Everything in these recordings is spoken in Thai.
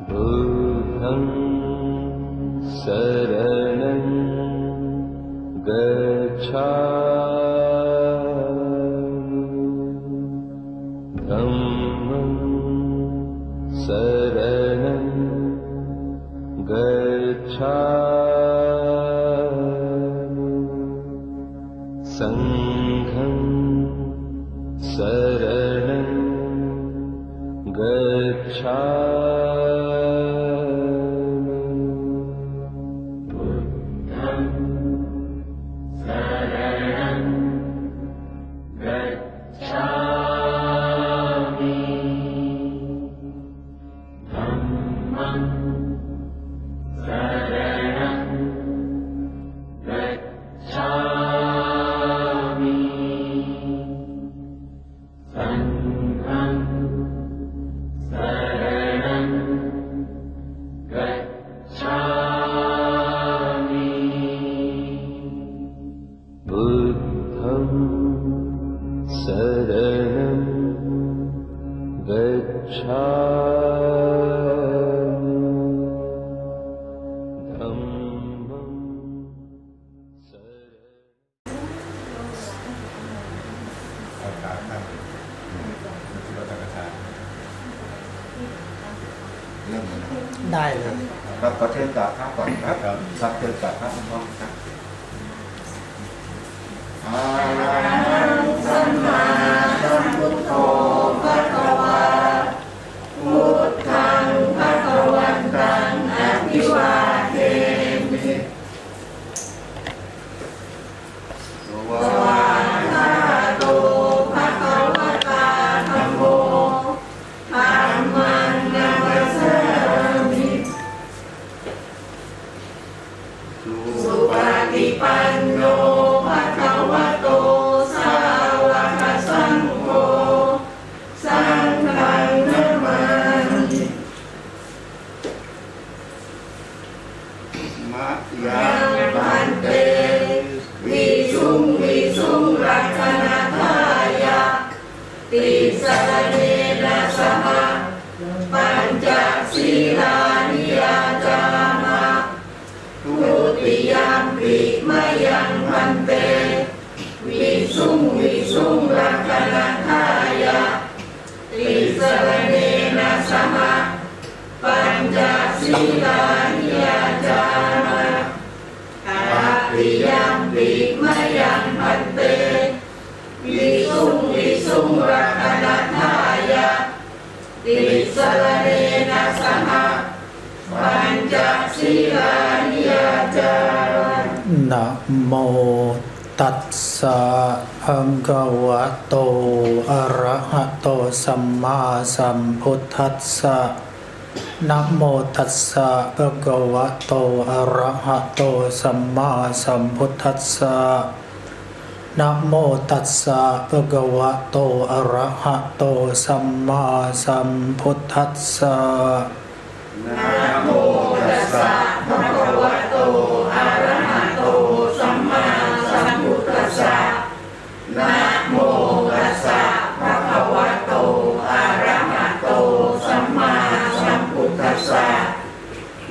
बुद्धं शरणं गच्छामि धम्मं शरणं गच्छामि संघं शरणं गच्छामि बुद्धं शरणं गच्छामि धम्मं शरणं गच्छामि संघं शरणं गच्छामि बुद्धं शरणं गच्छामि धम्मं शरणं เอาขาข้างที่เราตั้งกระถางเริ่มเลยนะ ได้เลย ครับขอเชิญกราบพระก่อนครับครับเชิญกราบพระพร้อมๆครับอะระหังสัมมาสัมพุทโธภะคะวาพุทธังภะคะวันตังอะภิวาเทมิสวากขาโตภะคะวะตาธัมโมธัมมังนัมสสามิ สุปฏิปันโนภะคะวะโตสาวกสังโฆสังฆังนะมามิมะยังพันเตวิสุงรัตนะทายะติสรณเนนะสหปัญจศีลานิยาจามะ ทุติยมปิมะยังพันเตวิสุงรัตนะทายะติสรณเนนะสหปัญจศีลานิยาจามะตติยมปิมะยังพันเตวิสุงรัตนะทายะติสรณเนนะสหปัญจศีลานิยาจามะ นะโมตัสสะภะคะวะโตอะระหะโตสัมมาสัมพุทธัสสะนะโมตัสสะภะคะวะโตอะระหะโตสัมมาสัมพุทธัสสะนะโมตัสสะภะคะวะโตอะระหะโตสัมมาสัมพุทธัสสะ นะโมตัสสะภะคะวะโตอะระหะโตสัมมาสัมพุทธัสสะนะโมตัสสะภะคะวะโตอะระหะโตสัมมาสัมพุทธัสสะ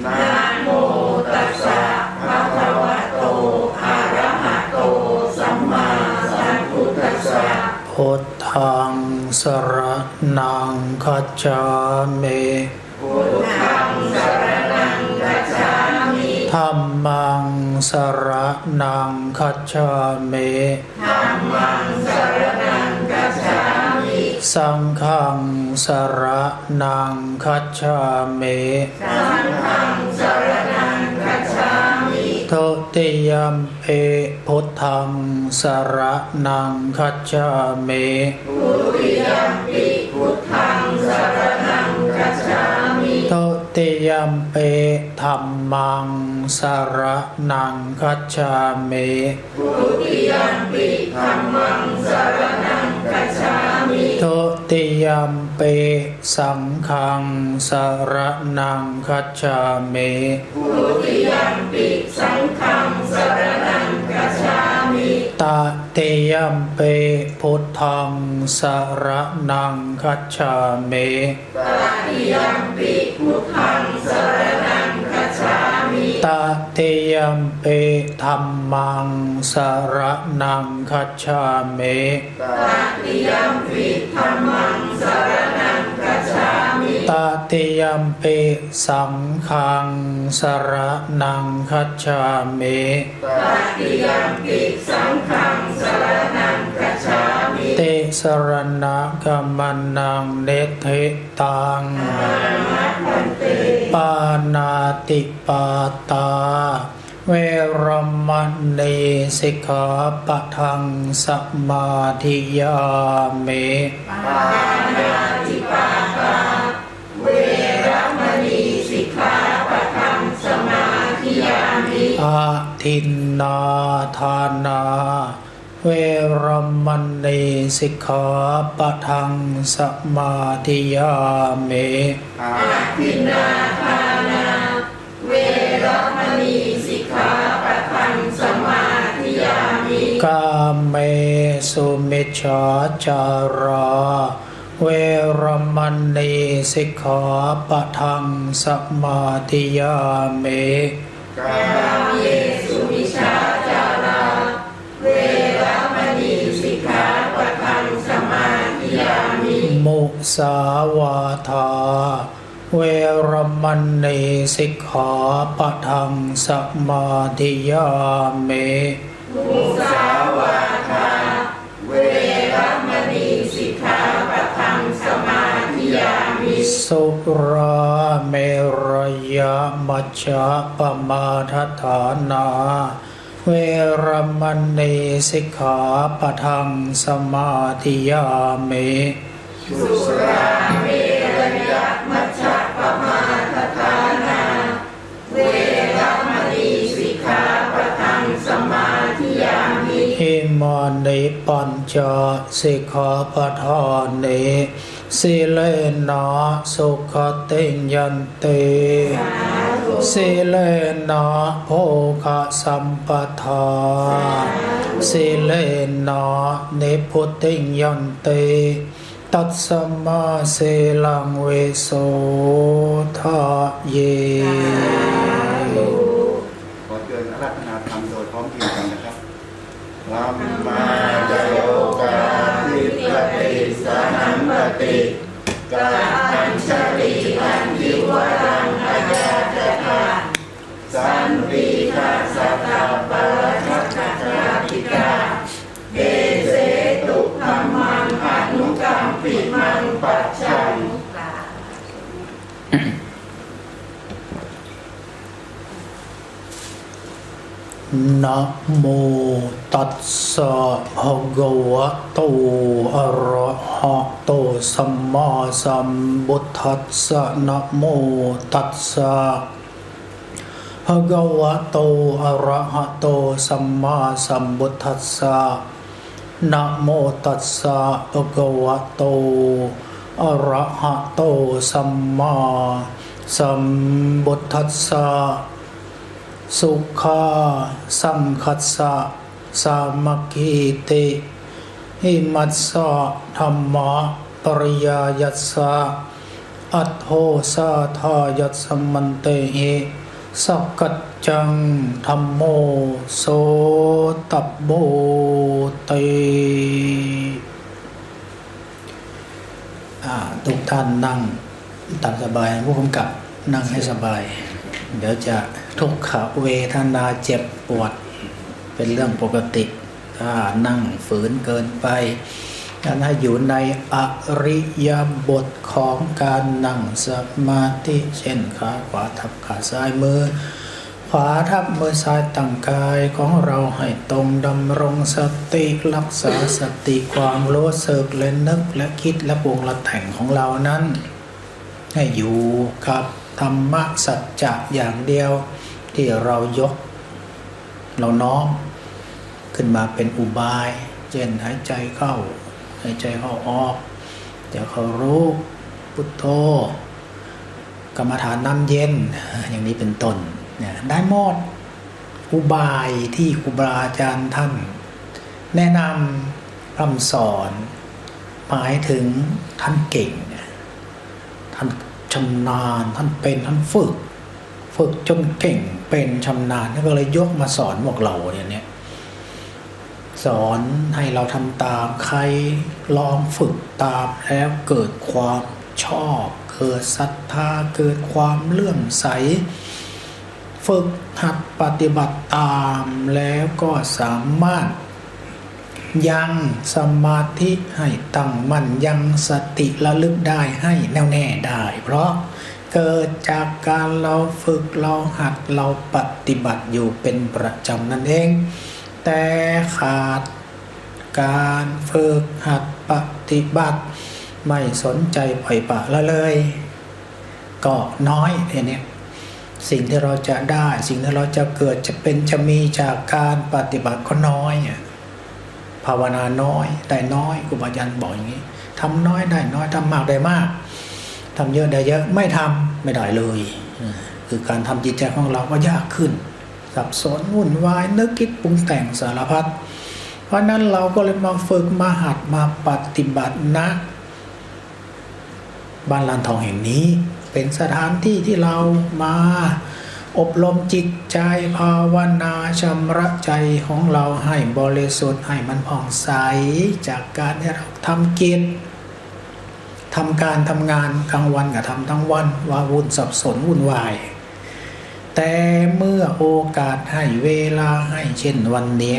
นะโมตัสสะภะคะวะโตอะระหะโตสัมมาสัมพุทธัสสะ พุทธังสรณังคัจฉามิ พุทธังสรณังคัจฉามิ ธัมมังสรณังคัจฉามิ ธัมมังสรณังคัจฉามิ สังฆังสรณังคัจฉามิ สังฆังสรณังคัจฉามิ ทุติยมปิพุทธังสรณังคัจฉามิ ทุติยมปิพุทธังสรณังคัจฉามิ ทุติยมปิธัมมังสรณังคัจฉามิ ทุติยมปิธัมมังสรณังคัจฉามิ ทุติยมปิสังฆังสรณังคัจฉามิ ทุติยมปิสังฆังสรณังคัจฉามิ ท ตติยัมปิพุทธังสรณังคัจฉามิ ตติยัมปิพุทธังสรณังคัจฉามิ ตติยัมปิธัมมังสรณังคัจฉามิ ตติยัมปิธัมมังสรณังคัจฉามิ ตติยัมปิสังฆังสรณังคัจฉามิ ตติยัมปิสังฆังสรณังคัจฉามิ ติสรณะกัมมันังเนธิตังปานาติปาตาเวรมณีสิกขาปะทังสมาธิยามิ ปานาติปาตาเวรมณีสิกขาปะทังสมาธิยามิ อาทินนาทานาเวรมณีสิกขาปะทังสมาธิยามิ อาทินนาทานาเวรมณีสิกขาปะทังสมาธิยามิ กาเมสุมิจฉาจาราเวรมณีสิกขาปะทังสมาธิยามิ กาเมสุมิจฉาจาราเวรมณีสิกขาปะทังสมาธิยามิ มุสาวาทาเวรมณีสิกขาปะทังสมาธิยามิ มุสาวาทาเวรมณีสิกขาปะทังสมาธิยามิ สุราเมรยมัจจปมาทัฏฐานาเวรมณีสิกขาปะทังสมาธิยามิ สุราเมรยมัจจปมาทัฏฐานาเวรมณีสิกขาปะทังสมาธิยามิ อิมานิปัญจสิกขาปะทานิสิเลนะสุขติยันติสิเลนะโภคสัมปทาสิเลนะนิพุตติยันติตัสสมาเสลังเวโสทะเย ขอเชิญอาราธนาธรรมโดยพร้อมเพรียงกันนะครับลัมมาจโยกาทิปติสหัมปติกาอัญชลีอันทิวรังอายาจตาสันติทัสสะตาปะชัตตาติกาเอเสตุธัมมังอนุกัมปิมังปัจจัง นะโมตัสสะภะคะวะโตอะระหะโตสัมมาสัมพุทธัสสะนะโมตัสสะภะคะวะโตอะระหะโตสัมมาสัมพุทธัสสะนะโมตัสสะภะคะวะโตอะระหะโตสัมมาสัมพุทธัสสะสุขาสังคัสสะสามัคคีติหิมัสสะธรรมะปริยายัสสะอัตโธสาทายัสสมันเตหิสักกัจจังธัมโมโสตัปโบเตทุกท่านนั่งตามสบายผู้กำกับนั่งให้สบายเดี๋ยวจะทุกขเวทนาเจ็บปวดเป็นเรื่องปกติถ้านั่งฝืนเกินไปถ้าอยู่ในอริยบทของการนั่งสมาธิเช่นขาขวาทับขาซ้ายมือขวาทับมือซ้ายตั้งกายของเราให้ตรงดำรงสติรักษาสติความรู้สึกและนึกและคิดและปรุงและแต่งของเรานั้นให้อยู่กับธรรมะสัจจะอย่างเดียวที่เรายกเราน้อมขึ้นมาเป็นอุบายเช่นหายใจเข้าหายใจเข้าออกเดี๋ยวเขารู้พุทโธกรรมฐานน้ำเย็นอย่างนี้เป็นต้นเนี่ยได้หมดอุบายที่ครูบาอาจารย์ท่าน แนะนำคำสอนหมายถึงท่านเก่งท่านชำนาญท่านเป็นท่านฝึกจนเก่งเป็นชำนาญก็เลยยกมาสอนพวกเราเนี่ยสอนให้เราทำตามใครลองฝึกตามแล้วเกิดความชอบเกิดศรัทธาเกิดความเลื่อมใสฝึกหัดปฏิบัติตามแล้วก็สามารถยังสมาธิให้ตั้งมั่นยังสติระลึกได้ให้แน่วแน่ได้เพราะเกิดจากการเราฝึกเราหัดเราปฏิบัติอยู่เป็นประจำนั่นเองแต่ขาดการฝึกหัดปฏิบัติไม่สนใจปล่อยปละละเลยก็น้อยเนี่ยสิ่งที่เราจะได้สิ่งที่เราจะเกิดจะเป็นจะมีจากการปฏิบัติก็น้อยภาวนาน้อยได้น้อยครูบาอาจารย์บอกอย่างนี้ทำน้อยได้น้อยทำมากได้มากทำเยอะได้เยอะไม่ทำไม่ได้เลยคือการทำจิตใจของเราก็ยากขึ้นสับสนวุ่นวายนึกคิดปรุงแต่งสารพัดเพราะนั้นเราก็เลยมาฝึกมาหัดมาปฏิบัตินะบ้านลานทองแห่งนี้เป็นสถานที่ที่เรามาอบรมจิตใจภาวนาชำระใจของเราให้บริสุทธิ์ให้มันผ่องใสจากการที่เราทำกิจทำการทำงานกลางวันกับทำทั้งวันว่าวุ่นสับสนวุ่นวายแต่เมื่อโอกาสให้เวลาให้เช่นวันนี้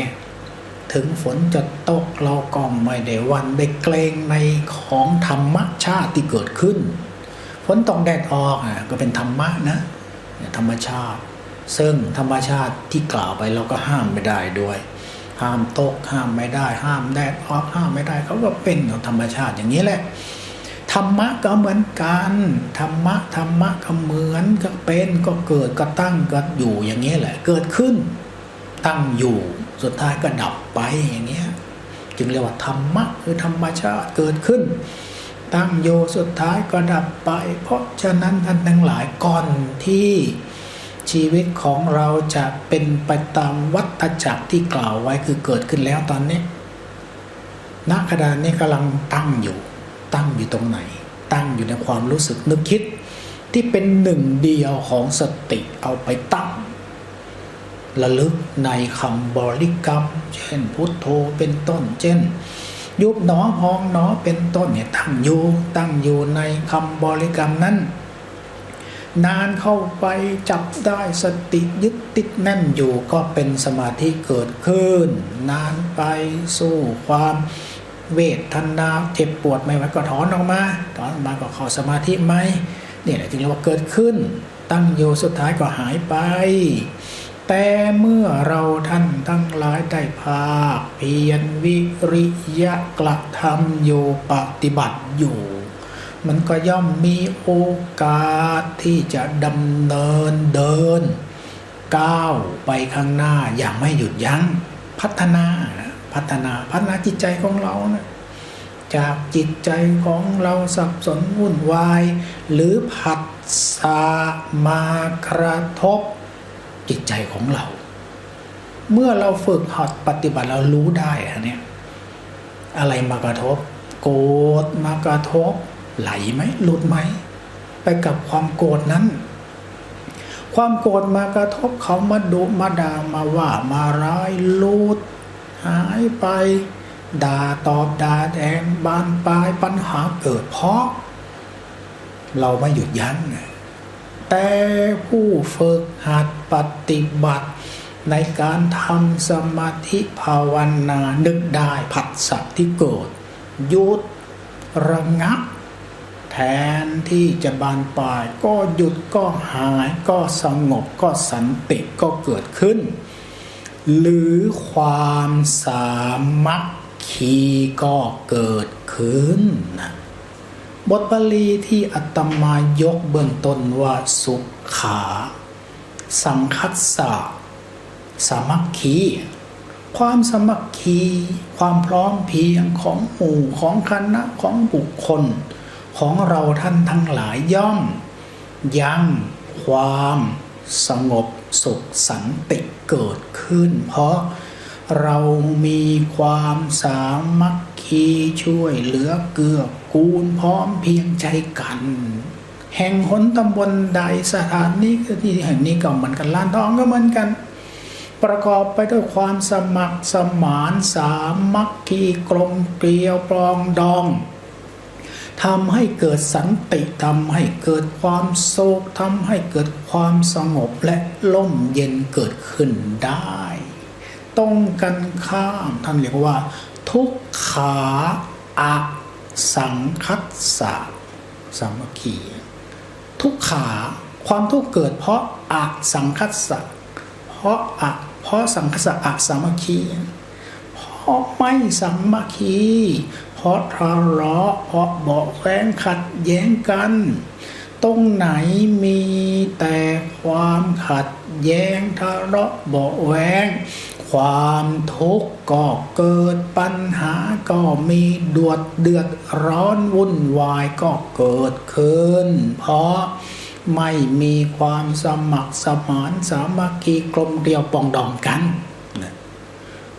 ถึงฝนจะตกเราก็ไม่ได้วันได้เกรงในของธรรมชาติที่เกิดขึ้นฝนตกแดดออกก็เป็นธรรมะนะธรรมชาติซึ่งธรรมชาติที่กล่าวไปเราก็ห้ามไม่ได้ด้วยห้ามตกห้ามไม่ได้ห้ามแดดออกห้ามไม่ได้เขาก็เป็นของธรรมชาติอย่างนี้แหละธรรมะก็เหมือนกันธรรมะก็เหมือนก็เป็นก็เกิดก็ตั้งก็อยู่อย่างนี้แหละเกิดขึ้นตั้งอยู่สุดท้ายก็ดับไปอย่างเงี้ยจึงเรียกว่าธรรมะคือธรรมชาติเกิดขึ้นตั้งอยู่สุดท้ายก็ดับไปเพราะฉะนั้นท่านทั้งหลายก่อนที่ชีวิตของเราจะเป็นไปตามวัฏจักรที่กล่าวไว้คือเกิดขึ้นแล้วตอนนี้ณขณะนี้กำลังตั้งอยู่ตรงไหนตั้งอยู่ในความรู้สึกนึกคิดที่เป็นหนึ่งเดียวของสติเอาไปตั้งระลึกในคำบริกรรมเช่นพุทโธเป็นต้นเช่นยุบหนอพองหนอเป็นต้นเนี่ยตั้งอยู่ในคำบริกรรมนั้นนานเข้าไปจับได้สติยึดติดแน่นอยู่ก็เป็นสมาธิเกิดขึ้นนานไปสู้ความเวทนาเจ็บปวดไม่ไหวก็ถอนออกมาก็เข้าสมาธิไหมนี่แหละจึงเรียกว่าเกิดขึ้นตั้งอยู่สุดท้ายก็หายไปแต่เมื่อเราท่านทั้งหลายได้ภาคเพียรวิริยะกระทำอยู่ปฏิบัติอยู่มันก็ย่อมมีโอกาสที่จะดำเนินเดินก้าวไปข้างหน้าอย่างไม่หยุดยั้งพัฒนาจิตใจของเรานะจากจิตใจของเราสับสนวุ่นวายหรือผัสสะมากระทบจิตใจของเราเมื่อเราฝึกหัดปฏิบัติเรารู้ได้เนี่ยอะไรมากระทบโกรธมากระทบไหลไหมหลุดไหมไปกับความโกรธนั้นความโกรธมากระทบเขามาดุมาด่ามาว่ามาร้ายลุดหายไปด่าตอบด่าแดงบานปลายปัญหาเกิดเพราะเราไม่หยุดยั้งแต่ผู้ฝึกหัดปฏิบัติในการทำสมาธิภาวนานึกได้ผัสสะที่เกิดหยุดระงับแทนที่จะบานปลายก็หยุดก็หายก็สงบก็สันติก็เกิดขึ้นหรือความสามัคคีก็เกิดขึ้นนะบทบาลีที่อาตมายกเบื้องต้นว่าสุขาสังคัสสะสามัคคีความสามัคคีความพร้อมเพรียงของหมู่ของคณะของบุคคลของเราท่านทั้งหลายย่อมยังความสงบสุขสันติเกิดขึ้นเพราะ เรามีความสามัคคีช่วยเหลือเกื้อกูลพร้อมเพียงใจกัน แห่งหนตำบลใดสถานนี้คือที่แห่งนี้ก็เหมือนกันล้านทองก็เหมือนกันประกอบไปด้วยความสมัครสมานสามัคคีกลมเกลียวปรองดองทำให้เกิดสันติทำให้เกิดความโศกทำให้เกิดความสงบและร่มเย็นเกิดขึ้นได้ตรงกันข้ามท่านเรียกว่าทุกขาอะสังคัสสะสามัคคีทุกขาความทุกข์เกิดเพราะอะสังคัสสะเพราะสังคัสสะอะสามัคคีเพราะไม่สามัคคีเพราะทะเลาะเพราะเบาะแว้งขัดแย้งกันตรงไหนมีแต่ความขัดแย้งทะเลาะเบาะแว้งความทุกข์ก็เกิดปัญหาก็มีเดือดร้อนวุ่นวายก็เกิดขึ้นเพราะไม่มีความสมัครสมานสามัคคีกลมเกลียวปองดองกัน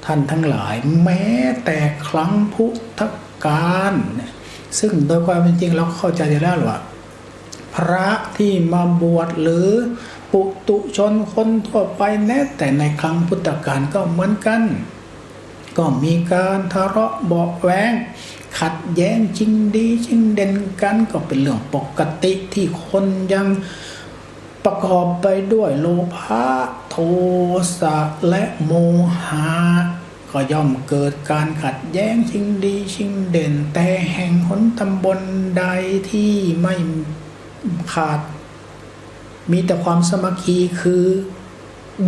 ท่านทั้งหลายแม้แต่ครั้งพุทธกาลซึ่งโดยความเป็นจริงเราเข้าใจแล้วว่าพระที่มาบวชหรือปุถุชนคนทั่วไปแม้แต่ในครั้งพุทธกาลก็เหมือนกันก็มีการทะเลาะเบาะแว้งขัดแย้งจริงดีจริงเด่นกันก็เป็นเรื่องปกติที่คนยังประกอบไปด้วยโลภะโทสะและโมหะก็ย่อมเกิดการขัดแย้งจริงดีจริงเด่นแต่แห่งหนตำบลใดที่ไม่ขาดมีแต่ความสามัคคีคือ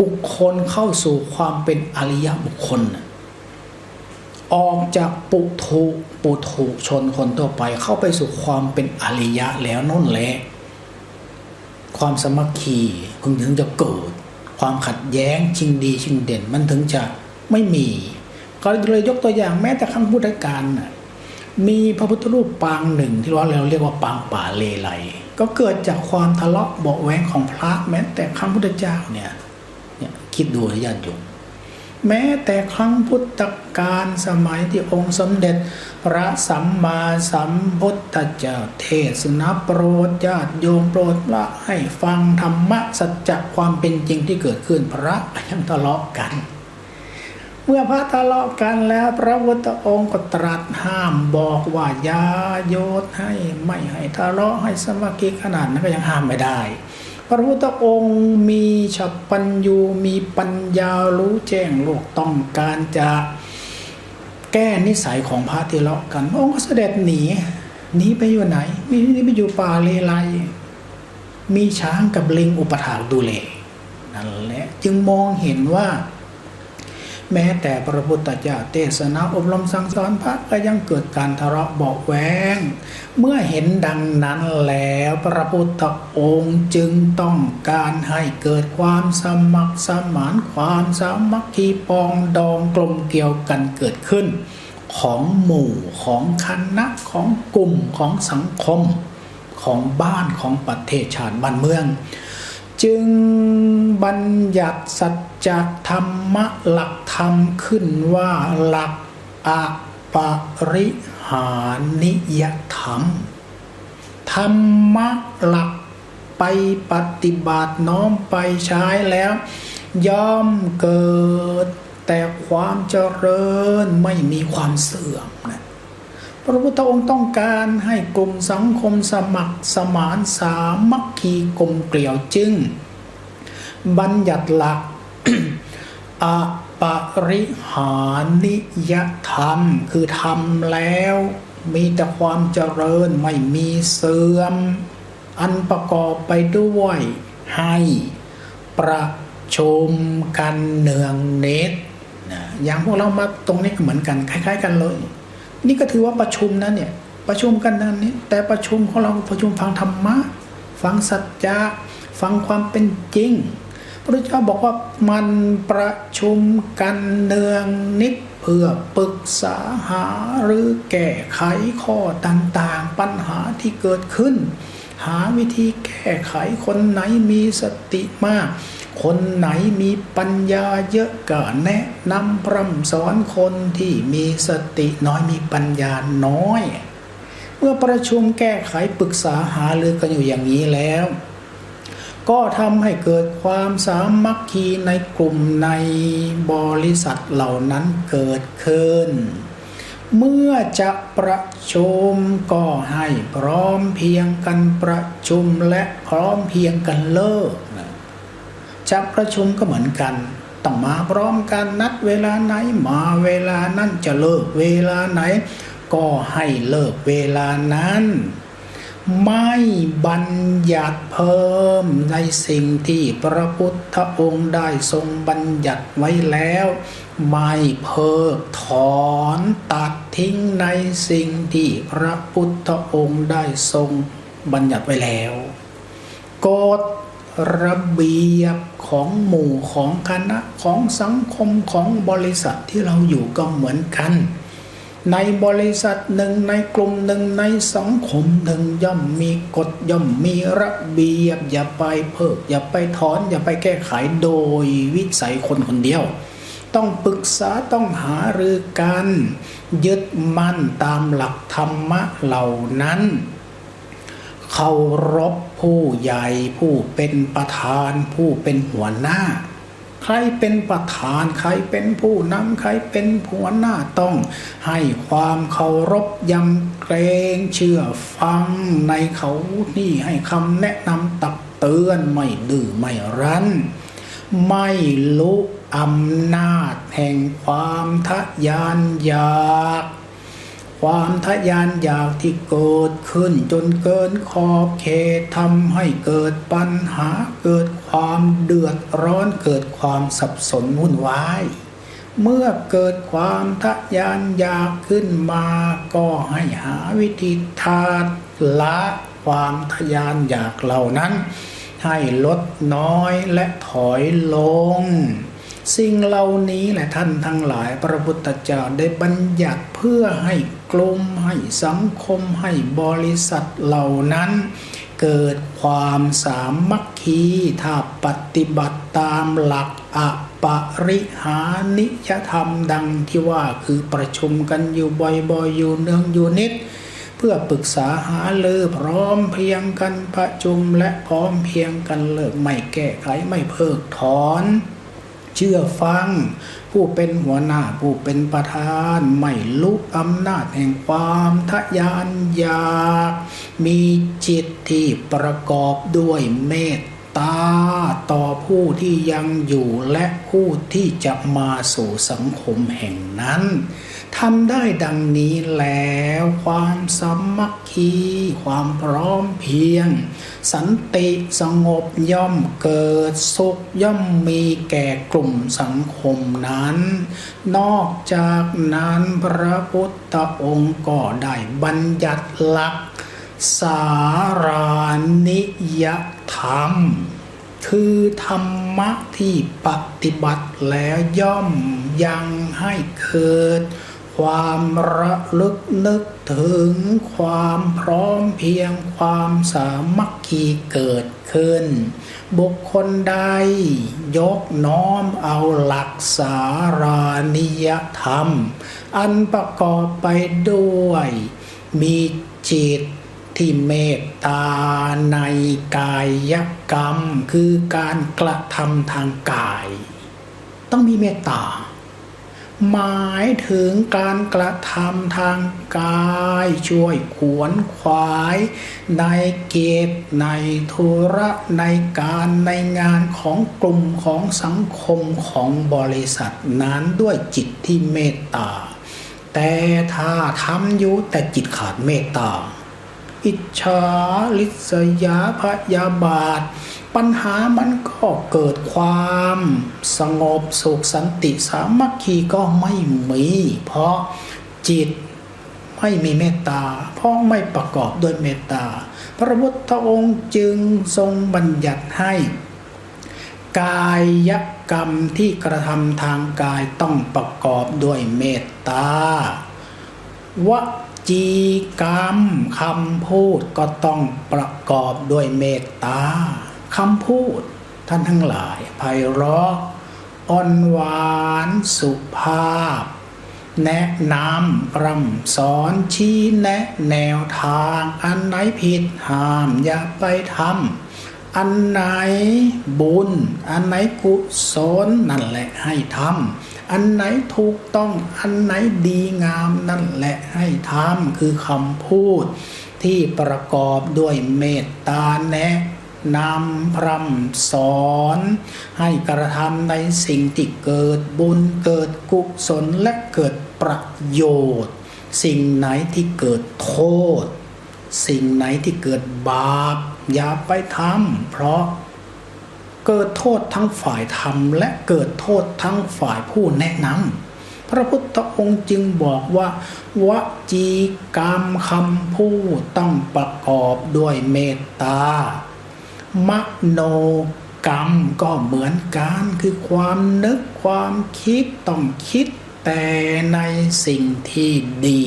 บุคคลเข้าสู่ความเป็นอริยบุคคลออกจากปุถุชนคนทั่วไปเข้าไปสู่ความเป็นอริยะแล้วนั่นแหละความสามัคคีถึงจะเกิดความขัดแย้งชิงดีชิงเด่นมันถึงจะไม่มีก็เลยยกตัวอย่างแม้แต่ครั้งพุทธกาลมีพระพุทธรูปปางหนึ่งที่เราเรียกว่าปางป่าเลไลก็เกิดจากความทะเลาะเบาะแว้งของพระแม้แต่ครั้งพุทธเจ้าเนี่ยคิดดูญาติโยมแม้แต่ครั้งพุทธกาลสมัยที่องค์สมเด็จพระสัมมาสัมพุทธเจ้าเทศนาโปรดญาติโยมโปรดละให้ฟังธรรมะสัจจะความเป็นจริงที่เกิดขึ้นพระยังทะเลาะกันเมื่อพระทะเลาะกันแล้วพระพุทธองค์ก็ตรัสห้ามบอกว่าอย่าโยธให้ไม่ให้ทะเลาะให้สามัคคีขนาดนั้นก็ยังห้ามไม่ได้พระพุทธองค์มีฉัพพัญญูมีปัญญารู้แจ้งโลกต้องการจะแก้นิสัยของพระที่ทะเลาะกันองค์ก็เสด็จหนีไปอยู่ไหนหนีไปอยู่ป่าเลไลมีช้างกับลิงอุปถากดูแลนั่นแหละจึงมองเห็นว่าแม้แต่พระพุทธเจ้าเทศนาอบรมสั่งสอนพระก็ยังเกิดการทะเลาะเบาะแว้งเมื่อเห็นดังนั้นแล้วพระพุทธองค์จึงต้องการให้เกิดความสมัครสมานความสามัคคีปองดองกลมเกลียวกันเกิดขึ้นของหมู่ของคณะของกลุ่มของสังคมของบ้านของประเทศชาติบ้านเมืองจึงบัญญัติสัจธรรมะหลักธรรมขึ้นว่าหลักอปริหานิยธรรมธรรมะหลักไปปฏิบัติน้อมไปใช้แล้วย่อมเกิดแต่ความเจริญไม่มีความเสื่อมนะพระพุทธองค์ต้องการให้กลุ่มสังคมสมัครสมานสามัคคีกลมเกลียวจึงบัญญัติหลัก อปริหานิยธรรมคือทำแล้วมีแต่ความเจริญไม่มีเสื่อมอันประกอบไปด้วยให้ประชุมกันเนืองเน็ตอย่างพวกเรามาตรงนี้ก็เหมือนกันคล้ายๆกันเลยนี่ก็ถือว่าประชุมนะเนี่ยประชุมกันนั้นนี้แต่ประชุมของเราประชุมฟังธรรมะฟังสัจจะฟังความเป็นจริงพระพุทธเจ้าบอกว่ามันประชุมกันเนืองนิดเพื่อปรึกษาหาหรือแก้ไขข้อต่างๆปัญหาที่เกิดขึ้นหาวิธีแก้ไขคนไหนมีสติมาก คนไหนมีปัญญาเยอะก็แนะนำพร่ำสอนคนที่มีสติน้อยมีปัญญาน้อยเมื่อประชุมแก้ไขปรึกษาหารือกันอยู่อย่างนี้แล้วก็ทำให้เกิดความสามัคคีในกลุ่มในบริษัทเหล่านั้นเกิดขึ้นเมื่อจะประชุมก็ให้พร้อมเพรียงกันประชุมและพร้อมเพรียงกันเลิกจะประชุมก็เหมือนกันต้องมาพร้อมกันนัดเวลาไหนมาเวลานั้นจะเลิกเวลาไหนก็ให้เลิกเวลานั้นไม่บัญญัติเพิ่มในสิ่งที่พระพุทธองค์ได้ทรงบัญญัติไว้แล้วไม่เพิกถอนตัดทิ้งในสิ่งที่พระพุทธองค์ได้ทรงบัญญัติไว้แล้วกฎระเบียบของหมู่ของคณะของสังคมของบริษัทที่เราอยู่ก็เหมือนกันในบริษัทหนึ่งในกลุ่มหนึ่งในสังคมหนึ่งย่อมมีกฎย่อมมีระเบียบอย่าไปเพิกอย่าไปถอนอย่าไปแก้ไขโดยวิสัยคนคนเดียวต้องปรึกษาต้องหารือกันยึดมั่นตามหลักธรรมะเหล่านั้นเคารพผู้ใหญ่ผู้เป็นประธานผู้เป็นหัวหน้าใครเป็นประธานใครเป็นผู้นำใครเป็นหัวหน้าต้องให้ความเคารพยำเกรงเชื่อฟังในเขานี่ให้คำแนะนำตักเตือนไม่ดื้อไม่รั้นไม่ลุกอำนาจแห่งความทะยานอยากความทะยานอยากที่เกิดขึ้นจนเกินขอบเขตทำให้เกิดปัญหาเกิดความเดือดร้อนเกิดความสับสนวุ่นวายเมื่อเกิดความทะยานอยากขึ้นมาก็ให้หาวิธีทาละความทะยานอยากเหล่านั้นให้ลดน้อยและถอยลงสิ่งเหล่านี้แหละท่านทั้งหลายพระพุทธเจ้าได้บัญญัติเพื่อให้กลุ่มให้สังคมให้บริษัทเหล่านั้นเกิดความสามัคคีถ้าปฏิบัติตามหลักอปริหานิยธรรมดังที่ว่าคือประชุมกันอยู่บ่อยๆอยู่เนืองอยู่นิดเพื่อปรึกษาหารือพร้อมเพรียงกันประชุมและพร้อมเพรียงกันเลิกไม่แก้ไขไม่เพิกถอนเชื่อฟังผู้เป็นหัวหน้าผู้เป็นประธานไม่ลุกอำนาจแห่งความทะยานอยากมีจิตที่ประกอบด้วยเมตตาต่อผู้ที่ยังอยู่และผู้ที่จะมาสู่สังคมแห่งนั้นทำได้ดังนี้แล้วความสามัคคีความพร้อมเพรียงสันติสงบย่อมเกิดสุขย่อมมีแก่กลุ่มสังคมนั้นนอกจากนั้นพระพุทธองค์ก็ได้บัญญัติหลักสารานิยธรรมคือธรรมะที่ปฏิบัติแล้วย่อมยังให้เกิดความระลึกนึกถึงความพร้อมเพรียงความสามัคคีเกิดขึ้นบุคคลใดยกน้อมเอาหลักสารานิยธรรมอันประกอบไปด้วยมีจิตที่เมตตาในกายกรรมคือการกระทำทางกายต้องมีเมตตาหมายถึงการกระทำทางกายช่วยขวนขวายในกิจในธุระในการในงานของกลุ่มของสังคมของบริษัทนั้นด้วยจิตที่เมตตาแต่ถ้าทำอยู่แต่จิตขาดเมตตาอิจฉาริษยาพยาบาทปัญหามันก็เกิดความสงบสุขสันติสามัคคีก็ไม่มีเพราะจิตไม่มีเมตตาเพราะไม่ประกอบด้วยเมตตาพระพุทธองค์จึงทรงบัญญัติให้กายกรรมที่กระทำทางกายต้องประกอบด้วยเมตตาวจีกรรมคำพูดก็ต้องประกอบด้วยเมตตาคำพูด ท่านทั้งหลายไพเราะอ่อนหวานสุภาพแนะนำร่ำสอนชี้แนะแนวทางอันไหนผิดห้ามอย่าไปทำอันไหนบุญอันไหนกุศลนั่นแหละให้ทำอันไหนถูกต้องอันไหนดีงามนั่นแหละให้ทำคือคำพูดที่ประกอบด้วยเมตตาแนะนำพร่ำสอนให้กระทำในสิ่งที่เกิดบุญเกิดกุศลและเกิดประโยชน์สิ่งไหนที่เกิดโทษสิ่งไหนที่เกิดบาปอย่าไปทำเพราะเกิดโทษทั้งฝ่ายทำและเกิดโทษทั้งฝ่ายผู้แนะนำพระพุทธองค์จึงบอกว่าวจีกรรมคำพูดต้องประกอบด้วยเมตตามโนกรรมก็เหมือนกันคือความนึกความคิดต้องคิดแต่ในสิ่งที่ดี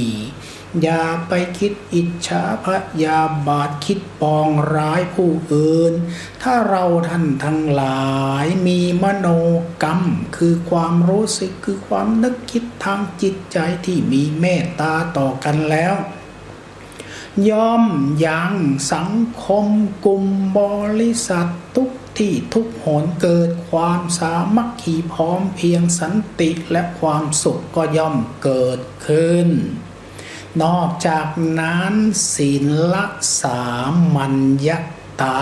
อย่าไปคิดอิจฉาพยาบาทคิดปองร้ายผู้อื่นถ้าเราท่านทั้งหลายมีมโนกรรมคือความรู้สึกคือความนึกคิดทางจิตใจที่มีเมตตาต่อกันแล้วย่อมยังสังคมกลุ่มบริษัททุกที่ทุกหนเกิดความสามัคคีพร้อมเพียงสันติและความสุขก็ย่อมเกิดขึ้นนอกจากนั้นศีลสามัญญตา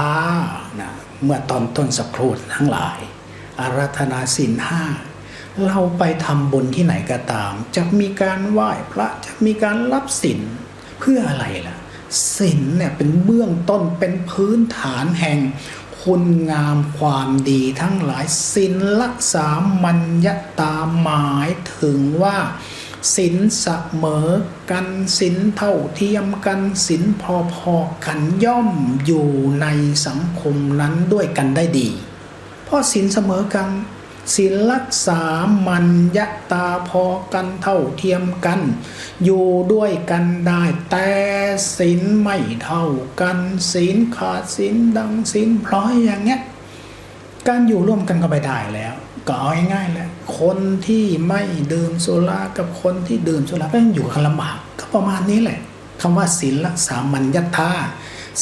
นะเมื่อตอนต้นสักครู่ทั้งหลายอาราธนาศีลห้าเราไปทำบุญที่ไหนก็ตามจะมีการไหว้พระจะมีการรับศีลเพื่ออะไรล่ะศีลเนี่ยเป็นเบื้องต้นเป็นพื้นฐานแห่งคุณงามความดีทั้งหลายศีลสามัญญตาหมายถึงว่าศีลเสมอกันศีลเท่าเทียมกันศีลพอๆกันย่อมอยู่ในสังคมนั้นด้วยกันได้ดีเพราะศีลเสมอกันศีลสามัญญตาพอกันเท่าเทียมกันอยู่ด้วยกันได้แต่ศีลไม่เท่ากันศีลขาดศีลดังศีลพลอยอย่างเงี้ยการอยู่ร่วมกันก็ไม่ได้แล้วก็เอาง่ายๆแหละคนที่ไม่ดื่มสุรากับคนที่ดื่มสุราก็ยังอยู่กันลำบากก็ประมาณนี้แหละคำว่าศีลสามัญญตา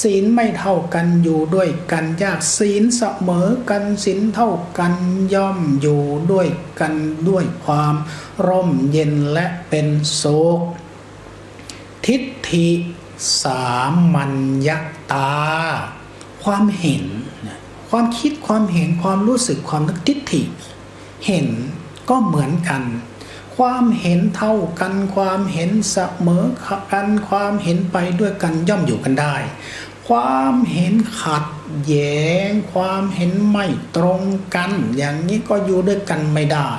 ศีลไม่เท่ากันอยู่ด้วยกันยากศีลเสมอกันศีลเท่ากันย่อมอยู่ด้วยกันด้วยความร่มเย็นและเป็นสุขทิฏฐิสามัญญตาความเห็นความคิดความเห็นความรู้สึกความนึกทิฏฐิเห็นก็เหมือนกันความเห็นเท่ากันความเห็นเสมอกันความเห็นไปด้วยกันย่อมอยู่กันได้ความเห็นขัดแย้งความเห็นไม่ตรงกันอย่างนี้ก็อยู่ด้วยกันไม่ได้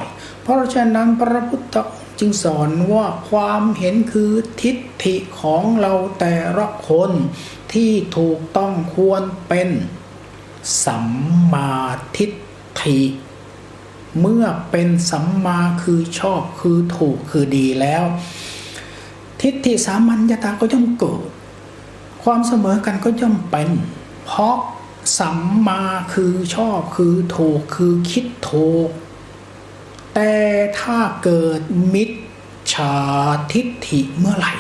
เพราะฉะนั้นพระพุทธองค์จึงสอนว่าความเห็นคือทิฏฐิของเราแต่ละคนที่ถูกต้องควรเป็นสัมมาทิฏฐิเมื่อเป็นสัมมาคือชอบคือถูกคือดีแล้วทิฏฐิสามัญญตาก็ย่อมเกิดความเสมอกันก็ย่อมเป็นเพราะสัมมาคือชอบคือถูกคือคิดถูกแต่ถ้าเกิดมิจฉาทิฏฐิเมื่อไหร่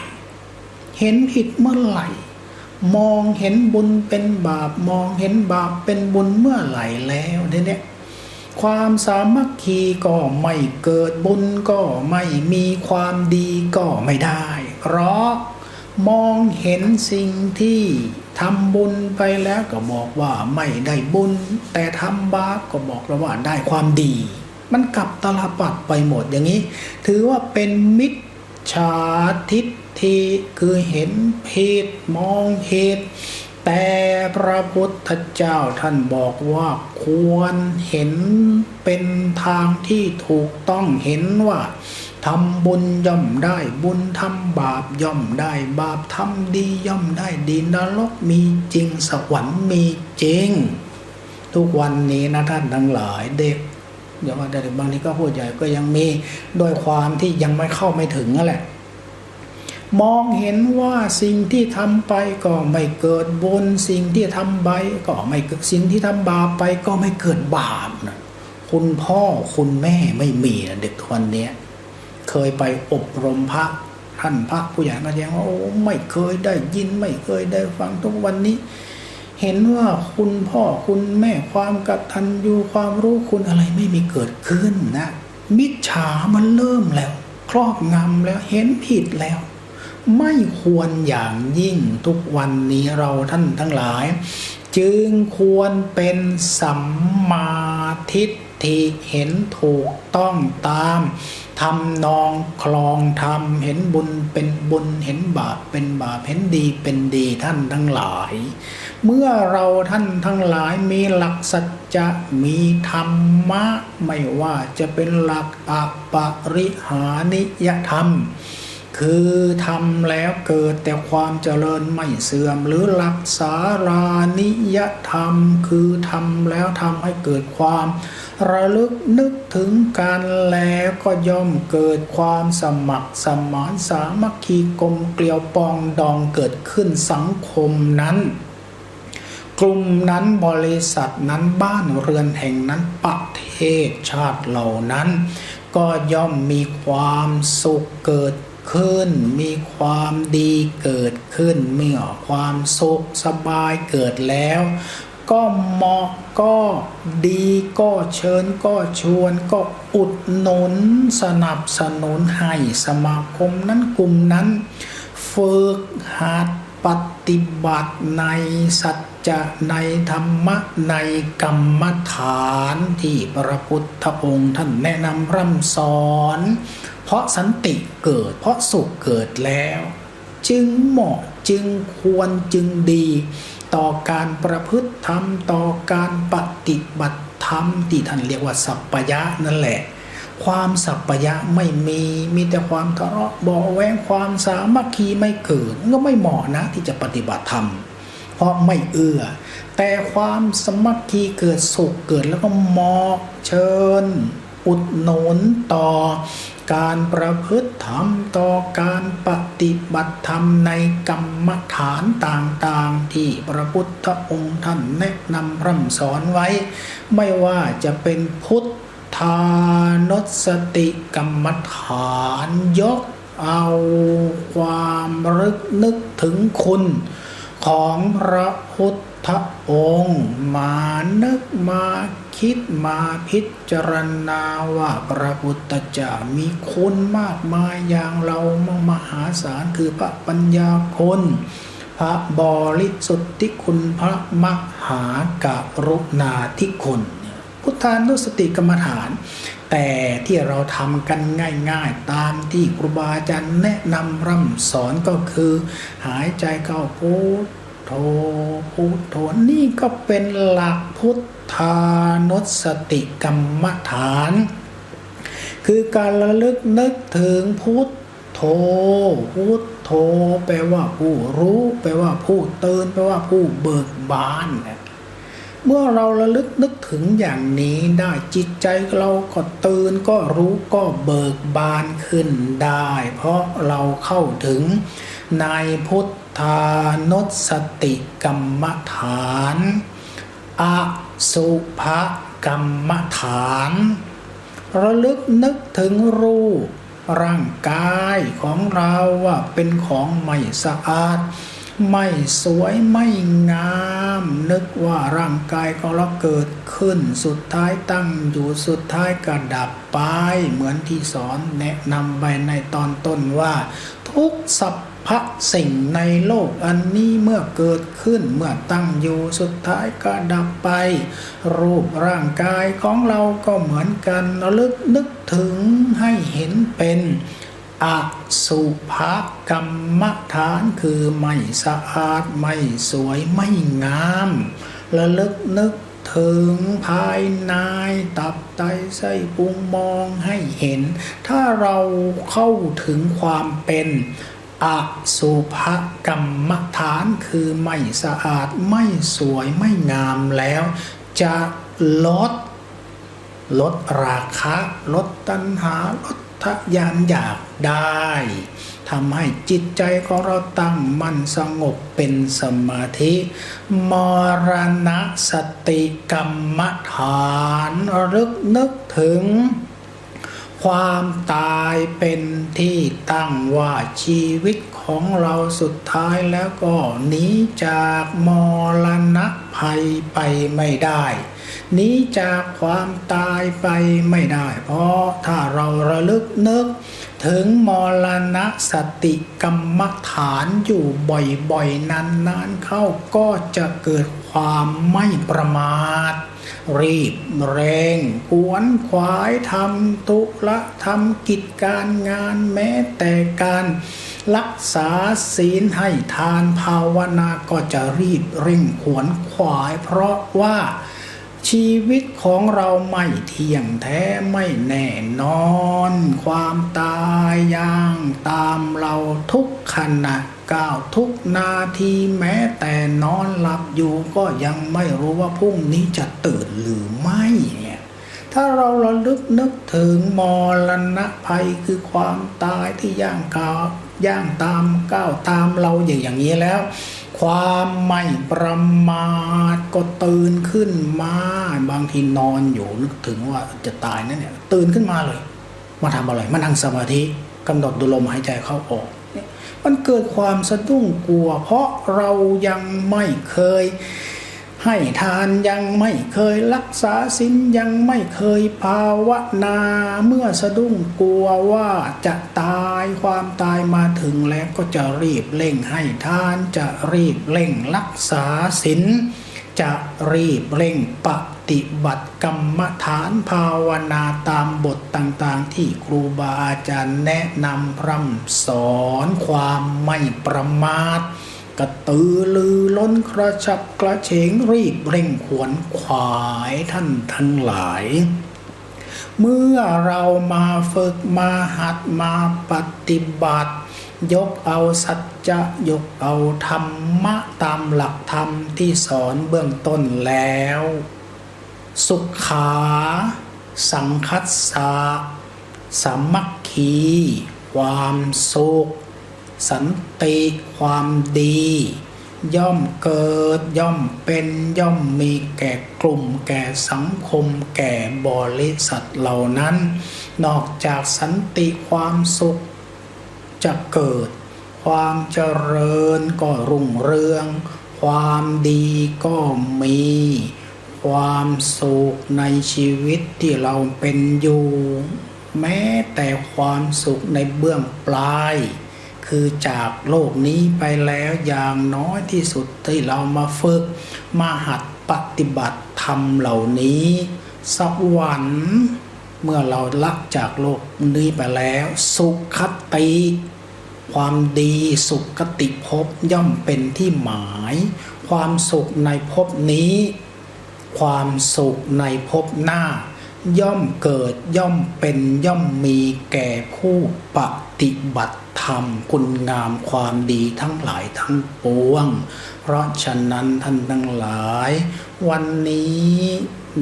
เห็นผิดเมื่อไหร่มองเห็นบุญเป็นบาปมองเห็นบาปเป็นบุญเมื่อไหร่แล้วเนี่ยความสามัคคีก็ไม่เกิดบุญก็ไม่มีความดีก็ไม่ได้เพราะมองเห็นสิ่งที่ทำบุญไปแล้วก็บอกว่าไม่ได้บุญแต่ทำบาปก็บอกแล้วว่าได้ความดีมันกลับตลปัดไปหมดอย่างนี้ถือว่าเป็นมิจฉาทิฏฐิคือเห็นผิดมองผิดแต่พระพุทธเจ้าท่านบอกว่าควรเห็นเป็นทางที่ถูกต้องเห็นว่าทำบุญย่อมได้บุญทำบาปย่อมได้บาปทำดีย่อมได้ดีนรกมีจริงสวรรค์มีจริงทุกวันนี้นะท่านทั้งหลายเด็กอย่าว่าแต่บางทีก็ผู้ใหญ่ก็ยังมีโดยความที่ยังไม่เข้าไม่ถึงนั่นแหละ มองเห็นว่าสิ่งที่ทำไปก็ไม่เกิดบุญสิ่งที่ทำไปก็ไม่เกิดสิ่งที่ทำบาปไปก็ไม่เกิดบาปนะคุณพ่อคุณแม่ไม่มีนะเด็กทุกวันนี้เคยไปอบรมพระท่านพระผู้ใหญ่ก็แย้งว่าโอ้ไม่เคยได้ยินไม่เคยได้ฟังทุกวันนี้เห็นว่าคุณพ่อคุณแม่ความกตัญญูความรู้คุณอะไรไม่มีเกิดขึ้นนะมิจฉามันเริ่มแล้วครอบงำแล้วเห็นผิดแล้วไม่ควรอย่างยิ่งทุกวันนี้เราท่านทั้งหลายจึงควรเป็นสัมมาทิฏฐิเห็นถูกต้องตามทำนองคลองธรรมเห็นบุญเป็นบุญเห็นบาปเป็นบาปเห็นดีเป็นดีท่านทั้งหลายเมื่อเราท่านทั้งหลายมีหลักสัจจะมีธรรมะไม่ว่าจะเป็นหลักอปริหานิยธรรมคือทำแล้วเกิดแต่ความเจริญไม่เสื่อมหรือหลักสารานิยธรรมคือทำแล้วทำให้เกิดความระลึกนึกถึงกันแล้วก็ย่อมเกิดความสมัครสมานสามัคคีกลมเกลียวปองดองเกิดขึ้นสังคมนั้นกลุ่มนั้นบริษัทนั้นบ้านเรือนแห่งนั้นประเทศชาติเหล่านั้นก็ย่อมมีความสุขเกิดขึ้นมีความดีเกิดขึ้นเมื่อความสุขสบายเกิดแล้วก็เหมาะก็ดีก็เชิญก็ชวนก็อุดหนุนสนับสนุนให้สมาคมนั้นกลุ่มนั้นฝึกหัดปฏิบัติในสัจจะในธรรมะในกรรมฐานที่พระพุทธองค์ท่านแนะนำร่ำสอนเพราะสันติเกิดเพราะสุขเกิดแล้วจึงเหมาะจึงควรจึงดีต่อการประพฤติธรรมต่อการปฏิบัติธรรมที่ท่านเรียกว่าสัพพยะนั่นแหละความสัพพยะไม่มีแต่ความทะเลาะเบาะแว้งความสามัคคีไม่เกิดก็ไม่เหมาะนะที่จะปฏิบัติธรรมเพราะไม่เอื้อแต่ความสามัคคีเกิดสุขเกิดแล้วก็เหมาะเชิญอุดหนุนต่อการประพฤติธรรมต่อการปฏิบัติธรรมในกรรมฐานต่างๆที่พระพุทธองค์ท่านแนะนำร่ำสอนไว้ไม่ว่าจะเป็นพุทธานุสติกรรมฐานยกเอาความรึกนึกถึงคุณของพระพุทธองค์มานึกมาคิดมาพิจารณาว่าพระพุทธเจ้ามีคุณมากมายอย่างเรามหาศาลคือพระปัญญาคุณพระบริสุทธิคุณพระมหากรุณาธิคุณพุทธานุสติกรรมฐานแต่ที่เราทำกันง่ายๆตามที่ครูบาอาจารย์แนะนำร่ำสอนก็คือหายใจเข้าพุทโธพุทโธนี่ก็เป็นหลักพุทธานุสติกรรมฐานคือการระลึกนึกถึงพุทโธพุทโธแปลว่าผู้รู้แปลว่าผู้ตื่นแปลว่าผู้เบิกบานเมื่อเราระลึกนึกถึงอย่างนี้ได้จิตใจเราก็ตื่นก็รู้ก็เบิกบานขึ้นได้เพราะเราเข้าถึงในพุทธานุสติกรรมฐานอสุภกรรมฐานระลึกนึกถึงรูปร่างกายของเราว่าเป็นของไม่สะอาดไม่สวยไม่งามนึกว่าร่างกายของเราเกิดขึ้นสุดท้ายตั้งอยู่สุดท้ายก็ดับไปเหมือนที่สอนแนะนำไปในตอนต้นว่าทุกสรรพสิ่งในโลกอันนี้เมื่อเกิดขึ้นเมื่อตั้งอยู่สุดท้ายก็ดับไปรูปร่างกายของเราก็เหมือนกันระลึกนึกถึงให้เห็นเป็นอสุภกรรมฐานคือไม่สะอาดไม่สวยไม่งามระลึกนึกถึงภายในตับไตไส้พุงมองให้เห็นถ้าเราเข้าถึงความเป็นอสุภกรรมฐานคือไม่สะอาดไม่สวยไม่งามแล้วจะลดราคะลดตัณหาลดโท ทะยานอยากได้ทำให้จิตใจของเราตั้งมั่นสงบเป็นสมาธิมรณสติกรรมฐานรึกนึกถึงความตายเป็นที่ตั้งว่าชีวิตของเราสุดท้ายแล้วก็หนีจากมรณะภัยไปไม่ได้หนีจากความตายไปไม่ได้เพราะถ้าเราระลึกนึกถึงมรณะสติกรรมฐานอยู่บ่อยๆนานๆเข้าก็จะเกิดความไม่ประมาทรีบเร่งขวนขวายทำธุระทำกิจการงานแม้แต่การรักษาศีลให้ทานภาวนาก็จะรีบเร่งขวนขวายเพราะว่าชีวิตของเราไม่เที่ยงแท้ไม่แน่นอนความตายย่างตามเราทุกขณะก้าวทุกนาทีแม้แต่นอนหลับอยู่ก็ยังไม่รู้ว่าพรุ่งนี้จะตื่นหรือไม่เนี่ยถ้าเราระลึกนึกถึงมรณะภัยคือความตายที่ย่างก้าวตามเราอย่างนี้แล้วความไม่ประมาทก็ตื่นขึ้นมาบางทีนอนอยู่นึกถึงว่าจะตายนั่นเนี่ยตื่นขึ้นมาเลยมาทำอะไรมานั่งสมาธิกำหนดดูลมหายใจเข้าออกเนี่ยมันเกิดความสะดุ้งกลัวเพราะเรายังไม่เคยให้ทานยังไม่เคยรักษาศีลยังไม่เคยภาวนาเมื่อสะดุ้งกลัวว่าจะตายความตายมาถึงแล้วก็จะรีบเร่งให้ทานจะรีบเร่งรักษาศีลจะรีบเร่งปฏิบัติกรรมฐานภาวนาตามบทต่างๆที่ครูบาอาจารย์แนะนำพร่ำสอนความไม่ประมาทกระตือรือร้นกระฉับกระเฉงรีบเร่งขวนขวายท่านทั้งหลายเมื่อเรามาฝึกมาหัดมาปฏิบัติยกเอาสัจจะยกเอาธรรมะตามหลักธรรมที่สอนเบื้องต้นแล้วสุขาสังคัสสะสามัคคีความสุขสันติความดีย่อมเกิดย่อมเป็นย่อมมีแก่กลุ่มแก่สังคมแก่บริษัทเหล่านั้นนอกจากสันติความสุขจะเกิดความเจริญก็รุ่งเรืองความดีก็มีความสุขในชีวิตที่เราเป็นอยู่แม้แต่ความสุขในเบื้องปลายคือจากโลกนี้ไปแล้วอย่างน้อยที่สุดที่เรามาฝึกมาหัดปฏิบัติธรรมเหล่านี้สวรรค์เมื่อเราละจากโลกนี้ไปแล้วสุขติความดีสุขติภพย่อมเป็นที่หมายความสุขในภพนี้ความสุขในภพหน้าย่อมเกิดย่อมเป็นย่อมมีแก่ผู้ปฏิบัติธรรมคุณงามความดีทั้งหลายทั้งปวงเพราะฉะนั้นท่านทั้งหลายวันนี้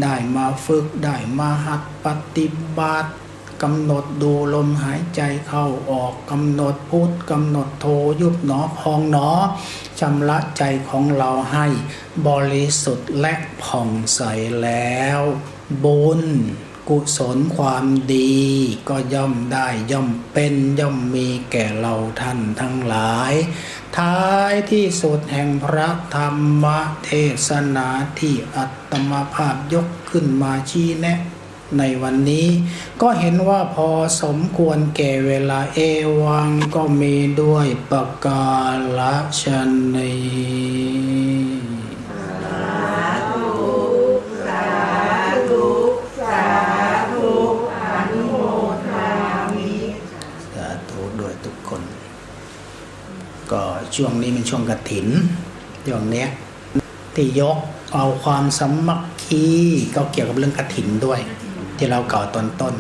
ได้มาฝึกได้มาหัดปฏิบัติกำหนดดูลมหายใจเข้าออกกำหนดพุทกำหนดโธยุบหนอพองหนอชำระใจของเราให้บริสุทธิ์และผ่องใสแล้วบุญกุศลความดีก็ย่อมได้ย่อมเป็นย่อมมีแก่เราท่านทั้งหลายท้ายที่สุดแห่งพระธรรมเทศนาที่อาตมาภาพยกขึ้นมาชี้แนะในวันนี้ก็เห็นว่าพอสมควรแก่เวลาเอวังก็มีด้วยประกาศนีก็ช่วงนี้เป็นช่วงกฐินช่วงนี้ที่ยกเอาความสามัคคีก็เกี่ยวกับเรื่องกฐินด้วยที่เรากล่าวตอนต้น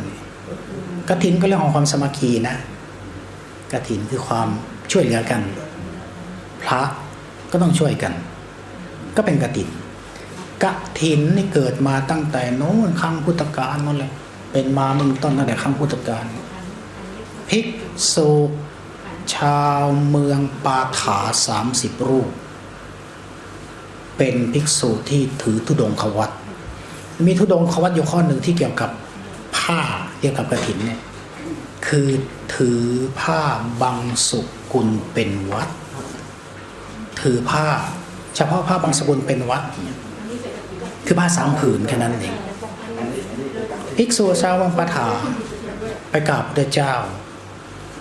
กฐินก็เรื่องของความสามัคคีนะกฐินคือความช่วยเหลือกันพระก็ต้องช่วยกันก็เป็นกฐินกฐินนี่เกิดมาตั้งแต่โน้นครั้งพุทธกาลนั่นแหละเป็นมาเมืองต้นตั้งแต่ครั้งพุทธกาล ภิกษุชาวเมืองปาฐา30 รูปเป็นภิกษุที่ถือธุดงควัตรมีธุดงควัตรอยู่ข้อหนึ่งที่เกี่ยวกับผ้าเกี่ยวกับกฐินเนี่ยคือถือผ้าบังสุกุลเป็นวัดถือผ้าเฉพาะผ้าบังสุกุลเป็นวัดคือผ้า3 ผืนแค่นั้นเองภิกษุชาวเมืองปาฐาไปกราบพระเจ้า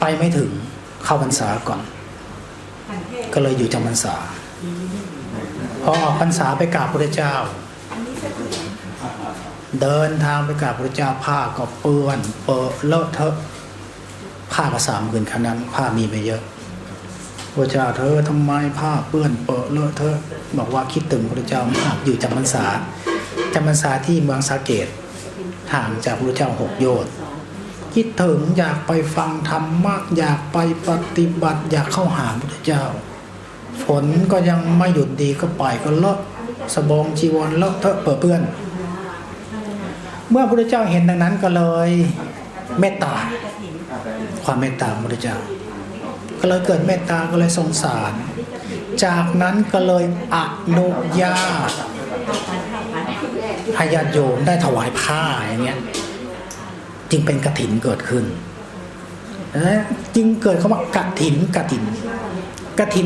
ไปไม่ถึงเข้าพรรษาก่อนก็เลยอยู่จำพรรษาพอออกพรรษาไปกราบพระเจ้าเดินทางไปกราบพระเจ้าผ้าก็เปื้อนเปอะเลอะเทอะผ้าก็3 ผืนแค่นั้นผ้ามีไม่เยอะพระเจ้าเธอทำไมผ้าเปื้อนเปอะเลอะเทอะบอกว่าคิดถึงพระเจ้ามากอยู่จำพรรษาที่เมืองสาเกตห่างจากพระเจ้า6 โยชน์คิดถึงอยากไปฟังธรรมะอยากไปปฏิบัติอยากเข้าหาพระเจ้าฝนก็ยังไม่หยุดดีก็ปล่อยก็เลอะสบงจีวรเลอะเทอะเปื้อนเมื่อพระเจ้าเห็นดังนั้นก็เลยเมตตาความเมตตาพระเจ้าก็เลยเกิดเมตตาก็เลยสงสารจากนั้นก็เลยอนุญาตให้ญาติโยมได้ถวายผ้าอย่างเงี้ยจึงเป็นกฐินเกิดขึ้นจึงเกิดคำว่ากฐิน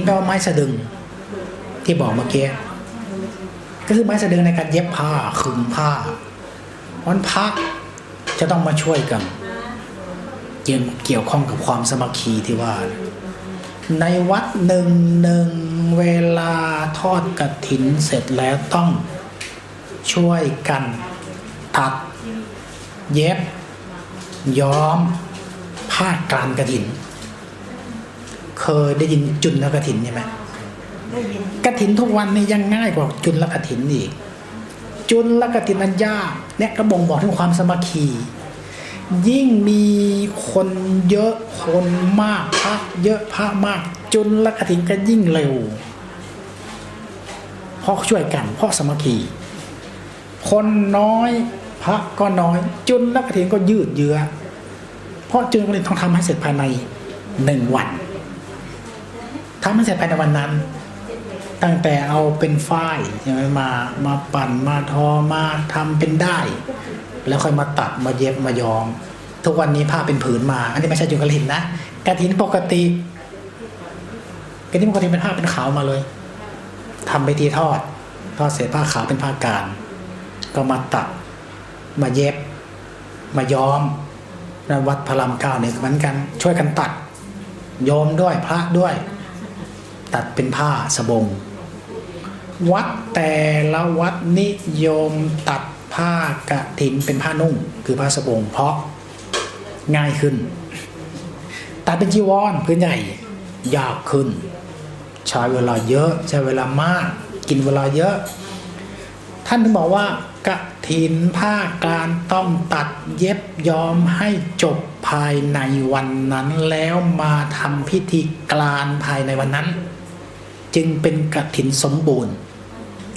แปลว่าไม้สะดึงที่บอกเมื่อกี้ก็คือไม้สะดึงในการเย็บผ้าขึงผ้าวันพระจะต้องมาช่วยกันเกี่ยวข้องกับความสามัคคีที่ว่าในวัดหนึ่งเวลาทอดกฐินเสร็จแล้วต้องช่วยกันตัดเย็บย้อมผ้ากลานกฐินเคยได้ยินจุลกฐินใช่ไหมกฐินทุกวันนี้ยังง่ายกว่าจุลกฐินอีกจุลกฐินนั้นยากเนี่ยกระบ่งบอกถึงความสามัคคียิ่งมีคนเยอะคนมากพระเยอะพระมากจุลกฐินก็ยิ่งเร็วเพราะช่วยกันเพราะสามัคคีคนน้อยพระก็น้อยจุลกฐินก็ยืดเยื้อเพราะจุลกฐินต้องทำให้เสร็จภายใน1 วันทำให้เสร็จภายในวันนั้นตั้งแต่เอาเป็นฝ้ายใช่ไหมมาปั่นมาทอมาทำเป็นได้แล้วค่อยมาตัดมาเย็บมาย้อมทุกวันนี้ผ้าเป็นผืนมาอันนี้ไม่ใช่จุลกฐินนะกฐินปกติเป็นผ้าเป็นขาวมาเลยทำไปทีทอดเสร็จผ้าขาวเป็นผ้ากาญก็มาตัดมาเย็บมาย้อมแล้ววัดพระราม9เนี่ยเหมือนกันช่วยกันตัดโยมด้วยพระด้วยตัดเป็นผ้าสบงวัดแต่ละวัดนิยมตัดผ้ากฐินเป็นผ้านุ่งคือผ้าสบงเพราะง่ายขึ้นตัดเป็นจีวรพื้นใหญ่ยากขึ้นใช้เวลาเยอะใช้เวลามากกินเวลาเยอะท่านถึงบอกว่ากฐินผ้าการต้องตัดเย็บย้อมให้จบภายในวันนั้นแล้วมาทำพิธีกลานภายในวันนั้นจึงเป็นกฐินสมบูรณ์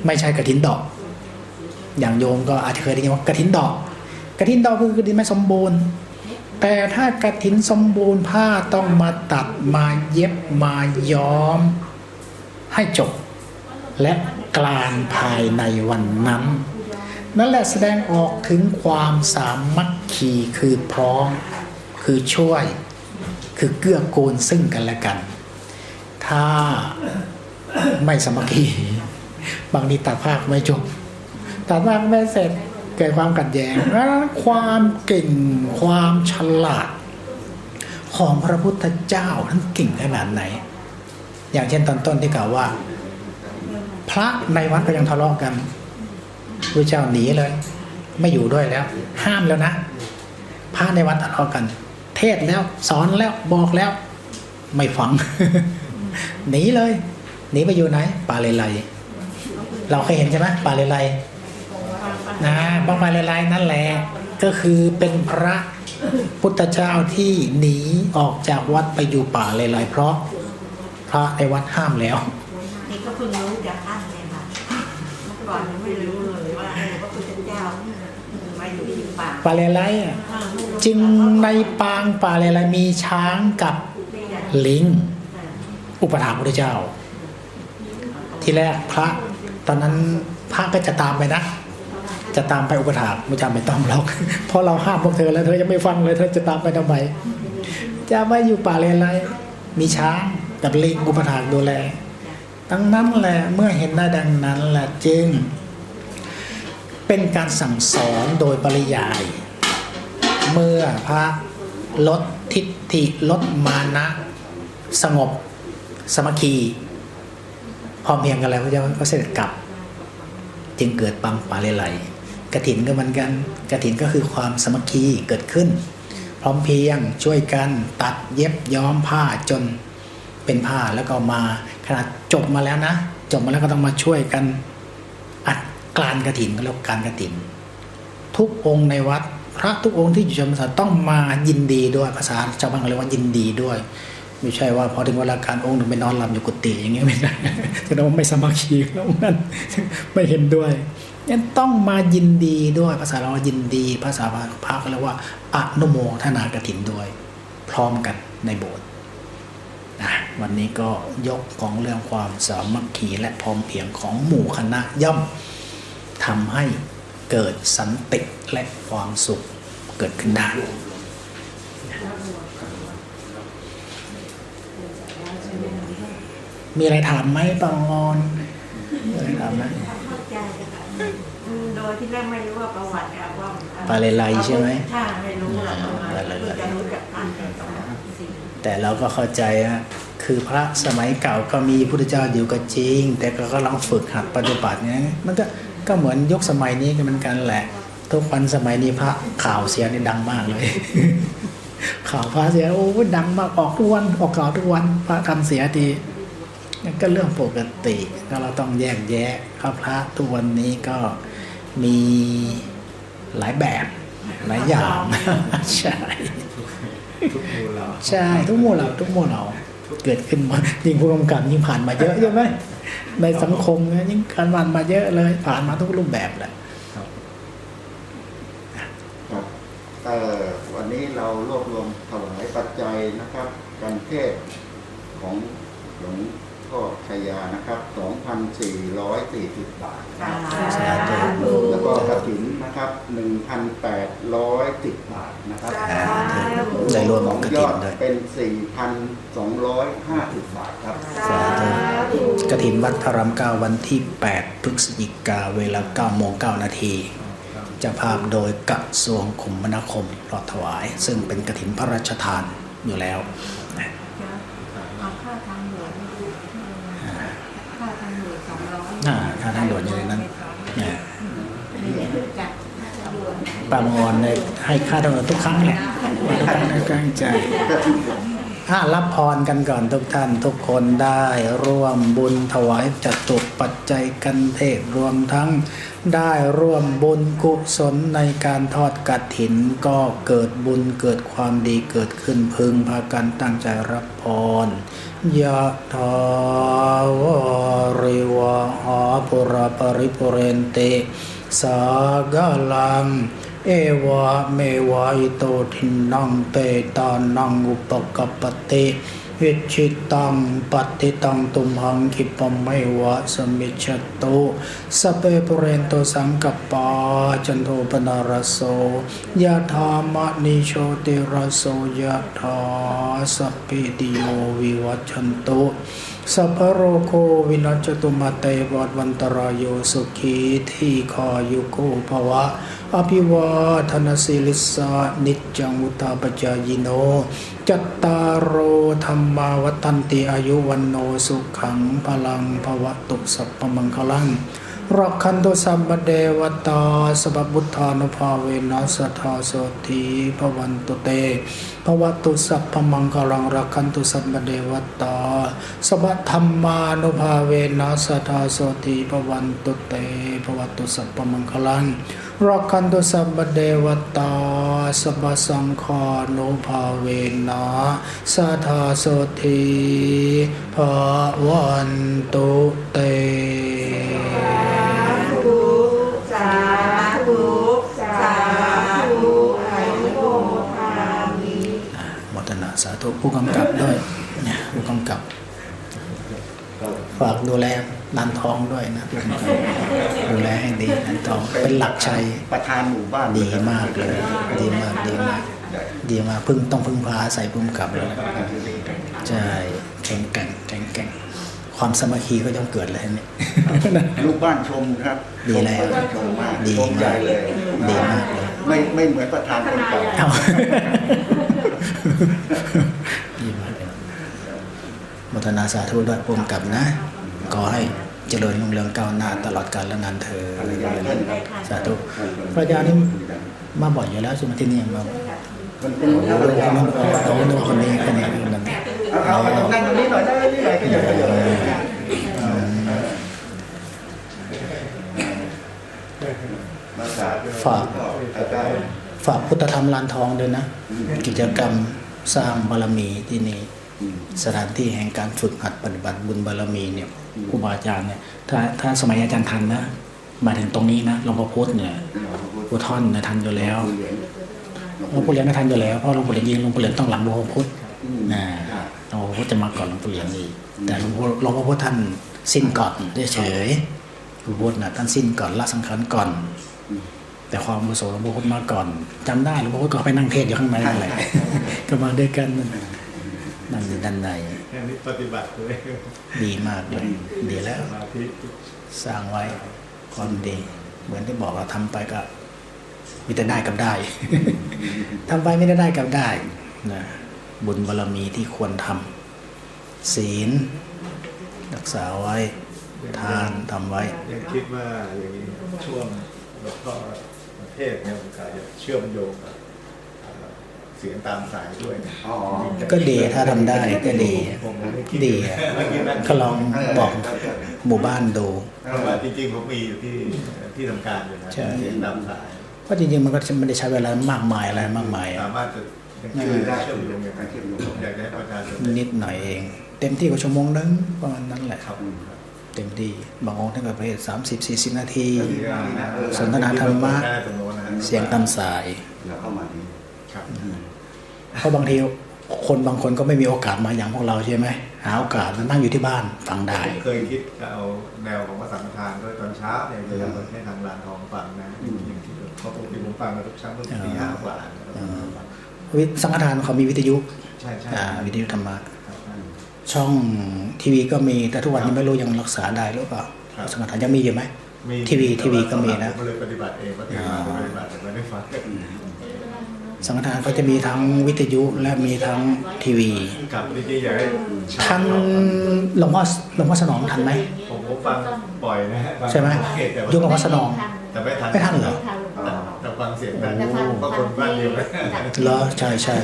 ไม่ใช่กฐินดอกอย่างโยมก็อาจจะเคยได้ยินว่ากฐินดอกคือกฐินไม่สมบูรณ์แต่ถ้ากฐินสมบูรณ์ผ้าต้องมาตัดมาเย็บมาย้อมให้จบและกลานภายในวันนั้นนั่นแหละแสดงออกถึงความสามัคคีคือพร้อมคือช่วยคือเกื้อกูลซึ่งกันและกันถ้าไม่สามัคคีบางทีตัดผ้าไม่จบตัดผ้าไม่เสร็จเกิดความขัดแย้งและความเก่งความฉลาดของพระพุทธเจ้าท่านเก่งขนาดไหนอย่างเช่นตอนต้นที่กล่าวว่าพระในวัดก็ยังทะเลาะกันพระเจ้าหนีเลยไม่อยู่ด้วยแล้วห้ามแล้วนะพระในวัดทะเลาะกันเทศแล้วสอนแล้วบอกแล้วไม่ฟัง หนีเลยหนีไปอยู่ไหนป่าเลไลเราเคยเห็นใช่ไหมป่าเลไลนะบ้างป่าเลไลนั่นแหละก็คือเป็นพระพุทธเจ้าที่หนีออกจากวัดไปอยู่ป่าเลไลเพราะพระในวัดห้ามแล้วนี่ก็เพิ่งรู้จากท่านเนี่ยค่ะเมื่อก่อนยังไม่รู้เลยว่าพระพุทธเจ้ามาอยู่ที่ ป่าเลไลอ่ะจริงในปางป่าเลไลมีช้างกับลิงอุปถากพระพุทธเจ้า ที่แรกพระตอนนั้นพระก็จะตามไปนะ จะตามไปอุปถากไม่จำไม่ต้องหรอกเพราะเราห้ามพวกเธอแล้วเธอยังไม่ฟังเลยเธอจะตามไปทำไมจะไม่อยู่ป่าเลไลมีช้างกับลิงอุปถากดูแลดังนั้นแหละเมื่อเห็นได้ดังนั้นแหละจึงเป็นการสั่งสอนโดยปริยายเมื่อพระลดทิฏฐิลดมานะสงบสมัคคีพร้อมเพียงกันแล้วพระเจ้าก็เสด็จกลับจึงเกิดปังป่าเลไลกฐินก็เหมือนกันกฐินก็คือความสมัคคีเกิดขึ้นพร้อมเพียงช่วยกันตัดเย็บย้อมผ้าจนเป็นผ้าแล้วก็มาขนาดจบมาแล้วนะจบมาแล้วก็ต้องมาช่วยกันอัดกลานกฐินก็เรียกการกฐินทุกองค์ในวัดพระทุกองค์ที่อยู่จำพรรษาต้องมายินดีด้วยภาษาชาวบ้านเขาเรียกว่ายินดีด้วยไม่ใช่ว่าพอถึงเวลาการองค์หนึ่งไปนอนหลับอยู่กุฏิอย่างเงี้ยไม่ได้แสดงว่าไม่สมัคคีแล้วนั่นไม่เห็นด้วยงั้นต้องมายินดีด้วยภาษาเรายินดีภาษาพระก็เรียกว่าอนุโมทนากฐินด้วยพร้อมกันในโบสถ์นะวันนี้ก็ยกของเรื่องความสามัคคีและพร้อมเพรียงของหมู่คณะย่อมทำให้เกิดสันติและความสุขเกิดขึ้นได้มีอะไรถามไหมปองอนมีอะไรถามไหมโดยที่แรกไม่รู้ว่าประวัติว่าปาเลไลใช่ไหมถ้าไม่รู้เราจะรู้จักท่านแต่เราก็เข้าใจนะคือพระสมัยเก่าก็มีพุทธเจ้าอยู่ก็จริงแต่ก็กำลังฝึกหัดปฏิบัติเนี่ยมันก็เหมือนยุคสมัยนี้กันเหมือนกันแหละทุกวันสมัยนี้พระข่าวเสียนี่ดังมากเลย ข่าวพระเสียโอ้ดังมากออกทุกวันออกข่าวทุกวันพระทำเสียดีก็เรื่องปกติก็เราต้องแยกแยะพระทุกวันนี้ก็มีหลายแบบหลายอย่างใช่ใช่ทุกหมู่เหล่าเกิดขึ้นมายิ่งผู้กำกับยิ่งผ่านมาเยอะใช่ไหมในสังคมยิ่งการผ่านมาเยอะเลยผ่านมาทุกรูปแบบแหละวันนี้เรารวบรวมถวายปัจจัยนะครับการเทศของหลวงพ่อชายานะครับ 2,440 บาทแล้วก็กฐินนะครับ 1,810 บาทนะครับได้รวมของกฐินด้วยเป็น 4,250 บาทครับกฐินวัดพระรามเก้าวันที่8พฤศจิกายนเวลา 9:09 นาทีจะภาพโดยกระทรวงคมนาคมรอถวายซึ่งเป็นกฐินพระราชทานอยู่แล้วค่าทางด่วนอยู่ในนั้นปามงอนเลยให้ค่าทางด่วนทุกครั้งแหละทุกครั้งในกลางใจรับพรกันก่อนทุกท่านทุกคนได้ร่วมบุญถวายจตุปัจจัยกันเทศรวมทั้งได้ร่วมบุญกุศลในการทอดกฐินก็เกิดบุญเกิดความดีเกิดขึ้นพึงพากันตั้งใจรับพรยะถาวริวหาปุราปริปุเรนติสากลังเอวะเมวะอิโตทินังเปตานังอุปกัปปติวิชิตังปัตติตังตุมหังคิปะเมวะสมิจฉตุสเปปุเรนโตสังกัปปาจันโทปนารโสยะธามะนิโชติรโสยะธาสัพพิติโยวิวัชชันตุสัพพโรโควินัสจตุมาเตวัฏวันตรายโยสุขีทีคายุโกภวะอภิวาทนาสิลิสานิจจังวุธาปจายโนจัตตารโอธรรมาวัฏันติอายุวันโนสุขังพลังภวตุสัพพมังคลังรักขันตุสัมปเดวตาสัพพุทธานุภาเวนัสทธาโสติภวันตุเตภวตุสัพพมังคลังรักขันตุสัมปเดวตาสัพพธัมมานุภาเวนัสทธาโสติภวันตุเตภวตุสัพพมังคลังรักขันตุสัพพเดวตาสัพพสังฆานุภาเวนัสทธาโสติภวันตุเตสาธุสาธุ ผู้กำกับด้วยเนี่ยผู้กำกับ ฝากดูแลร้านทองด้วยนะผู้กำกับดูแลให้ดีร้านทองเป็นหลักชัย ประธานหมู่บ้าน ดีมากเลย ดีมากดีมากดีมากต้องพึ่งพาอาศัยผู้กำกับเลยใช่แข็งแกร่งแข็งแกร่งความสามัคคีก็ย่อมเกิดเลยเนี่ย ลูกบ้านชมครับ ดีแล้ว ชมมาก ดี ชมใหญ่เลย ดีมากเลย ไม่เหมือนประธานคนเก่า เอา ดีมากเลยโมทนาสาธุด้วยผู้กำกับนะขอให้เจริญรุ่งเรืองก้าวหน้าตลอดกาลและนานเธอสาธุพระยานี่มาบ่อยอยู่แล้วใช่ไหมที่นี่มา มันเป็น โอ้โหนึกว่าคนนี้คนนี้คนนั้น เอานั่งตรงนี้หน่อยได้นี่หน่อยก็จะเดี๋ยวมาสาธุ ฝาก อาจารย์ ฝากพุทธธรรมลานทองด้วยนะ กิจกรรมสร้างบารมีที่นี่สถานที่แห่งการฝึกหัดปฏิบัติบุญบารมีเนี่ยครูบาอาจารย์เนี่ยถ้าสมัยอาจารย์ทันนะมาถึงตรงนี้นะหลวงพ่อพุธเนี่ยพุทธท่อนเนี่ยทันอยู่แล้วหลวงปู่เหรียญทันอยู่แล้วเพราะหลวงปู่เหรียญยิงหลวงปู่เหรียญต้องหลังหลวงพ่อพุธนะหลวงพ่อพุธจะมาก่อนหลวงปู่เหรียญอีกแต่หลวงพ่อพุธท่านสิ้นก่อนเฉยหลวงพ่อพุธนะท่านสิ้นก่อนละสังขารก่อนแต่ความประสงค์หลวงพ่อพุธมาก่อนจำได้หลวงพ่อพุธก็ไปนั่งเทศอยู่ข้างในอะไร ก็มาด้วยกันนั่งอยู่ด้านใน อันนี้ปฏิบัติเลย ดีมากเลยดีแล้ว สมาธิ สร้างไว้ความดี เหมือนที่บอกเราทำไปก็มีแต่ได้กับได้ ทำไปไม่ได้กับได้นะบุญบารมีที่ควรทำศีลรักษาไว้ทานทำไว้ ยังคิดว่าอย่างนี้ช่วงหลวงพ่อประเทศเนี่ยผมกะจะเชื่อมโยงกับเสียงตามสายด้วยนะ อ๋อ ก็ดีถ้าทำได้ก็ดี ผมไม่คิ ดี เมื่อกี้นั่ง ก็ลองบอกหมู่บ้านดู เพราะว่าจริงๆผมมีอยู่ที่ทำการอยู่นะ ใช่ เสียงตามสาย เพราะจริงๆมันก็ไม่ได้ใช้เวลามากมายอะไรมากมาย สามารถจะยังเชื่อมโยงอย่างไรผมอยากให้ประชาชน นิดหน่อยเอง เต็มที่ก็ชั่วโมงนึงประมาณนั้นแหละ ครับ เต็มที่บางองค์ท่านก็ประเภท30-40 นาที ส ส นทนาธรรมะ เสียงตามสาย เราเข้ามานี้ ครับ เพราะบางทีคนบางคนก็ไม่มีโอกาสมาอย่างพวกเราใช่ไหมหาโอกาสมานั่งอยู่ที่บ้านฟังได้ เคยคิดจะเอาแนวของพระสังฆทานด้วยตอนเช้าเนี่ยจะยังให้ทางลานทองฟังนะอย่างที่เพราะปกติผมฟังมาทุกเช้าเมื่อตีห้ากว่า สังฆทานเขามีวิทยุ ใช่ใช่ วิทยุธรรมะช่องทีวีก็มีแต่ทุกวันนี้ไม่รู้ยังรักษาได้หรือเปล่าสังฆทานยังมีอยู่ไหม ทีวีก็มีนะ ผมเลยปฏิบัติเองปฏิบัติแต่ไม่ได้ฟัง สังฆทานก็จะมีทั้งวิทยุและมีทั้งทีวี กับจริงๆอยากให้ ทันหลวงพ่อสนองทันไหม ผมฟังบ่อยนะฮะ ใช่ไหมยุคหลวงพ่อสนอง แต่ไม่ทัน ไม่ทันเหรอ แต่ฟังเสียงดังเพราะคนบ้านเดียวกัน เหรอใช่ใช่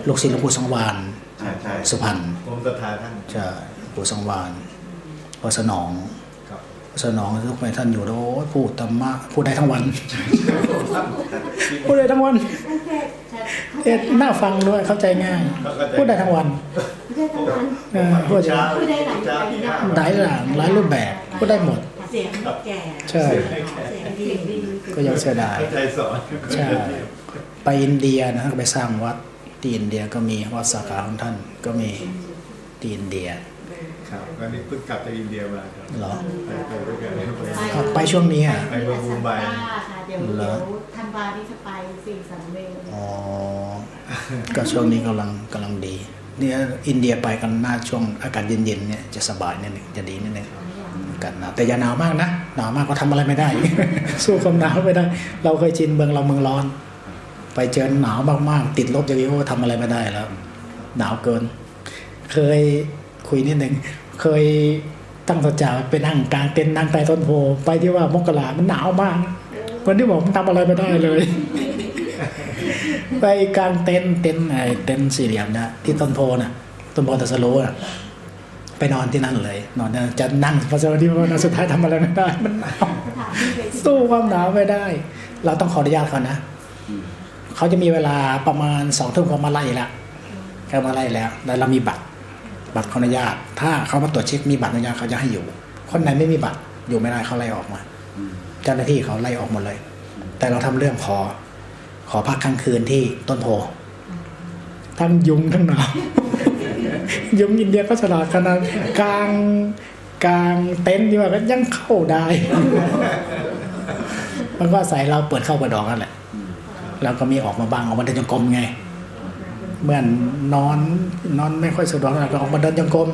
ลูกศิษย์หลวงปู่สังวาน ใช่ใช่ สุพรรณ ผมศรัทธาท่าน ใช่หลวงปู่สังวานพ่อสนอง ครับ พ่อสนองทุกไปท่านอยู่แล้วโอ้ยพูดธรรมะพูดได้ทั้งวัน พูดได้ทั้งวันน่าฟังด้วยเข้าใจง่าย พูดได้ทั้งวันพูด เช้า ได้ เช้าที่ห้า หลายหลายรูปแบบพูดได้หมด เสียงแก่ ใช่ เสียงดี ก็ยังเสียดาย ใจสอน ใช่ ไปอินเดียนะก็ไปสร้างวัดที่อินเดียก็มีวัดสาขาของท่านก็มีที่อินเดีย ครับวันนี้เพิ่งกลับจากอินเดียมาครับ เหรอ ไปด้วยกัน ไปช่วงนี้อ่ะ ไปเมืองมุมไบ ค่ะเดี๋ยวธันวาที่จะไป4-3 เดือน อ๋อก็ช่วงนี้กำลังดีเนี่ยอินเดียไปกันหน้าช่วงอากาศเย็นๆเนี่ยจะสบายนิดนึงจะดีนิดนึงอากาศหนาวแต่อย่าหนาวมากนะหนาวมากก็ทำอะไรไม่ได้ สู้ความหนาวไม่ได้ เราเคยชินเมืองร้อน ไปเจอหนาวมากๆติดลบอย่างนี้โอ้ทำอะไรไม่ได้แล้ว หนาวเกิน เคยคุยนิดนึงเคยตั้งตัวจ่าไปนั่งกลางเต็นท์นั่งใต้ต้นโพไปที่ว่ามกรามันหนาวมากวันที่บอกมันทำอะไรไม่ได้เลย ไปกลางเต็นท์สี่เหลี่ยมนะที่ต้นโพน่ะต้นโพตะสโลน่ะไปนอนที่นั่นเลยนอนจะนั่งพอที่ว่าสุดท้ายทำอะไรไม่ได้มันหนาวสู้ความหนาวไม่ได้ เราต้องขออนุญาตเขานะเขาจะมีเวลาประมาณ20:00เขามาไล่แล้วเขามาไล่แล้วเรามีบัตรขออนุญาตถ้าเขามาตรวจเช็คมีบัตรอนุญาตเขาจะให้อยู่ คนไหนไม่มีบัตรอยู่ไม่ได้เขาไล่ออกมาเจ้าหน้าที่เขาไล่ออกหมดเลย แต่เราทำเรื่องขอพักค้างคืนที่ต้นโพทั้งยุงทั้งหนาว ยุงอินเดียก็ฉลาดขนาดกลางเต็นท์ที่ว่าก็ยังเข้าได้ มันก็อาศัยเราเปิดเข้าเปิดออกนั่นแหละแล้วก็มีออกมาบ้างออกมาเดินจงกรมไงเหมือนนอนไม่ค่อยสะดวกแล้วก็ออกมาเดินจงกรม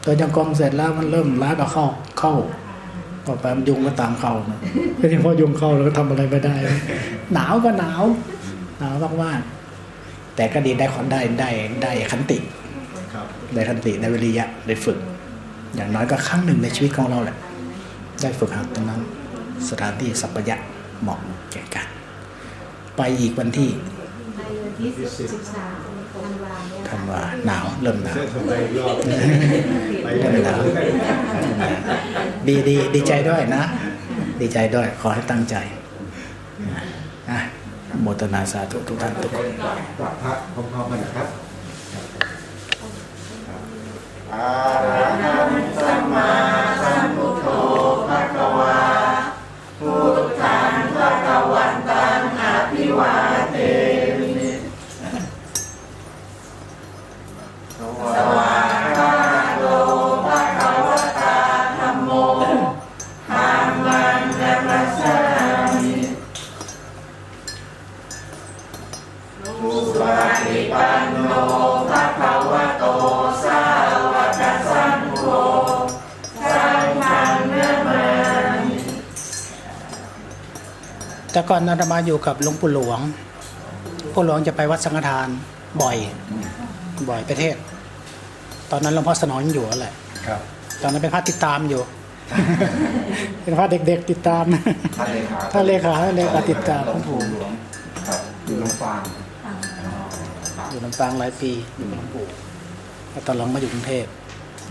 เดินจงกรมเสร็จแล้วมันเริ่มล้าก็เข้าต่อไปมันยุงก็ตามเข้านะทีนี้พอยุงเข้าเราก็ทำอะไรไม่ได้ หนาวก็หนาวมากๆแต่ก็ดีได้ขันติ ครับ ได้ขันติได้วิริยะได้ฝึก อย่างน้อยก็ครั้งหนึ่งในชีวิตของเราแหละได้ฝึกหัดตรงนั้นสถานที่สัพพยะเหมาะแก่กันไปอีกวันที่ ในวันที่13 ธันวาเนี่ย ธันวาหนาวเริ่มหนาว ไปอีกรอบไป เริ่มหนาวดีใจด้วยนะ ดีใจด้วยขอให้ตั้งใจนะโมทนาสาธุทุกท่านทุกคน กราบพระพร้อมๆกันนะครับอะระหังสัมมาสัมพุทโธภะคะวาพุทธังภะคะวันตังอภิวาเทมิสวากขาโตภะคะวะตาธัมโมธัมมังนัมมัสสามิสุปฏิปันโนภะคะวะโตสาวกสังโฆสังฆังนามามิ แต่ก่อนอาตมาอยู่กับหลวงปู่หลวงจะไปวัดสังฆทานบ่อยไปเทศตอนนั้นหลวงพ่อสนองยังอยู่แหละ ครับ ตอนนั้นเป็นพระติดตามอยู่ เป็นพระเด็กๆติดตาม ท่านเลขา ท่านเลขาติดตาม หลวงปู่หลวงครับอยู่ลำปาง อยู่ลำปางหลายปีอยู่กับหลวงปู่แล้วตอนหลังมาอยู่กรุงเทพ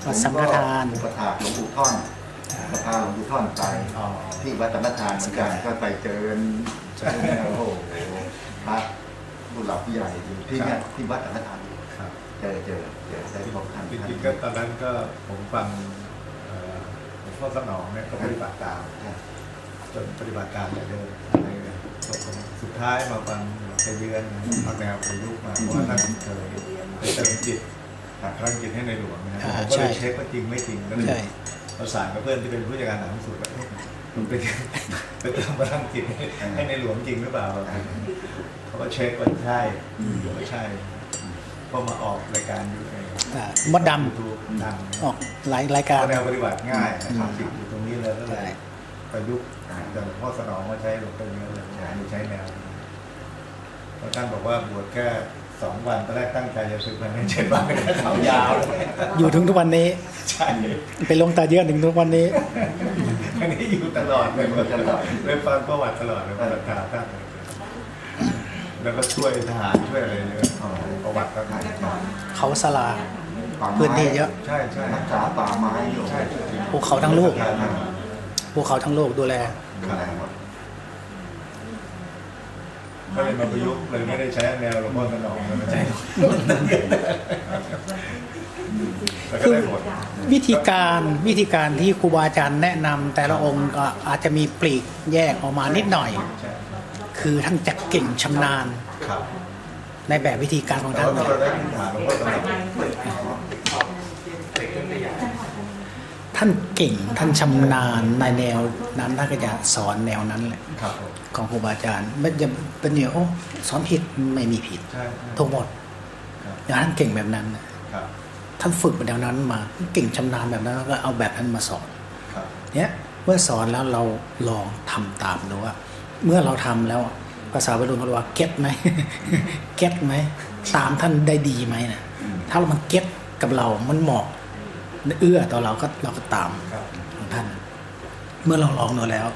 วัดสังฆทาน อุปถากหลวงปู่ท่อนประธานหลวงปู่ท่อนไปที่วัดสังฆทานเหมือนกันก็ไปเจอโอ้โหพระผู้หลักผู้ใหญ่อยู่ที่เนี่ยที่วัดสังฆทาน ครับ เจอได้ที่บอกท่าน จริงๆก็ตอนนั้นก็ผมฟังหลวงพ่อสนองเนี่ยก็ปฏิบัติตามจนปฏิบัติตามแต่เดิมอะไรเนี่ยสุดท้ายมาฟังไปเยือนเอาแนวประยุกต์มาเพราะว่าท่านเคยไปเติมจิตพลังจิตให้ในหลวงนะครับผมก็เลยเช็คว่าจริงไม่จริงก็เลย ใช่ ประสานกับเพื่อนที่เป็นผู้จัดการหนังสุดมันเป็นไปเติมพลังจิตให้ในหลวงจริงหรือเปล่าเขาก็เช็คว่าใช่ไม่ใช่ก็มาออกรายการอยู่ใน มดด ดูดัง ำออกหลายรายการ แนวปฏิบัติง่ายนะครับจิตอยู่ตรงนี้เลยก็เลยประยุกต์จากหลวงพ่อสนองมาใช้หลวงปู่เยอะเลยใช้แนวเพราะท่านบอกว่าบวชแค่2 วันตอนแรกตั้งใจจะสึกมันไม่7 วันก็เขายาวเลย อยู่ถึงทุกวันนี้ ใช่ ไปลงตาเยอะถึงทุกวันนี้ อันนี้อยู่ตลอดเลยเลยฟังประวัติตลอดเลยประวัติท่านแล้วก็ช่วยทหารช่วยอะไรเลยประวัติก็ถ่าย เขาสลาพื้นที่เยอะ ใช่ใช่ รักษาป่าไม้อยู่ ใช่ ภูเขาทั้งลูกภูเขาทั้งโลกดูแล ก็เลยมาประยุกต์เลยไม่ได้ใช้แนวหลวงพ่อสนองเลยไม่ใช่แต่ก็ได้ผล วิธีการที่ครูบาอาจารย์แนะนำแต่ละองค์ก็อาจจะมีปลีกแยกออกมานิดหน่อย ใช่ คือท่านจะเก่งชำนาญ ครับ ในแบบวิธีการของ แต่ ท่าน ว่าถ้าเราได้พื้นฐานหลวงพ่อสนอง ท่านเก่งท่านชำนาญในแนวนั้นท่านก็จะสอนแนวนั้นแหละ ครับผม ของครูบาอาจารย์ไม่จะเป็นเนี่ยโอ้สอนผิดไม่มีผิด ใช่ ถูกหมด ครับ อย่างท่านเก่งแบบนั้นน่ะ ครับ ท่านฝึกมาแนวนั้นมาเก่งชำนาญแบบนั้นแล้วก็เอาแบบนั้นมาสอน ครับ เนี่ยเมื่อสอนแล้วเราลองทำตามดูว่า เมื่อเราทำแล้วภาษาวัยรุ่นเขาเรียกว่าเก็ตไหม เก็ตไหมตามท่านได้ดีไหมนะถ้ามันเก็ตกับเรามันเหมาะเอื้อต่อเราก็ตาม ครับ ของท่าน เมื่อเราลองดูแล้ว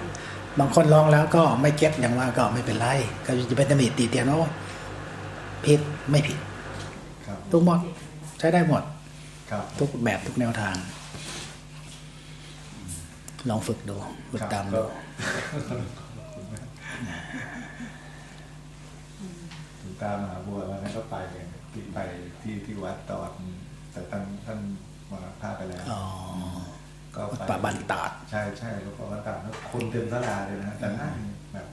บางคนลองแล้วก็ไม่เก็ตอย่างว่าก็ไม่เป็นไรก็จะเป็นตำหนิตีเตียนว่าผิดไม่ผิด ครับ ทุกหมดใช้ได้หมด ครับ ทุกแบบทุกแนวทาง ลองฝึกดูฝึกตาม ก็ ดู ถึงตามมหาบัวแล้วนั้นก็ไปกันที่ไปที่วัดตอนแต่ท่านมาพาไปแล้ว อ๋อ ก็ไป ป่าบันตาด ใช่ใช่แล้วก็วัดตาดแล้วคนเต็มศาลาเลยนะแต่นั่งแบบ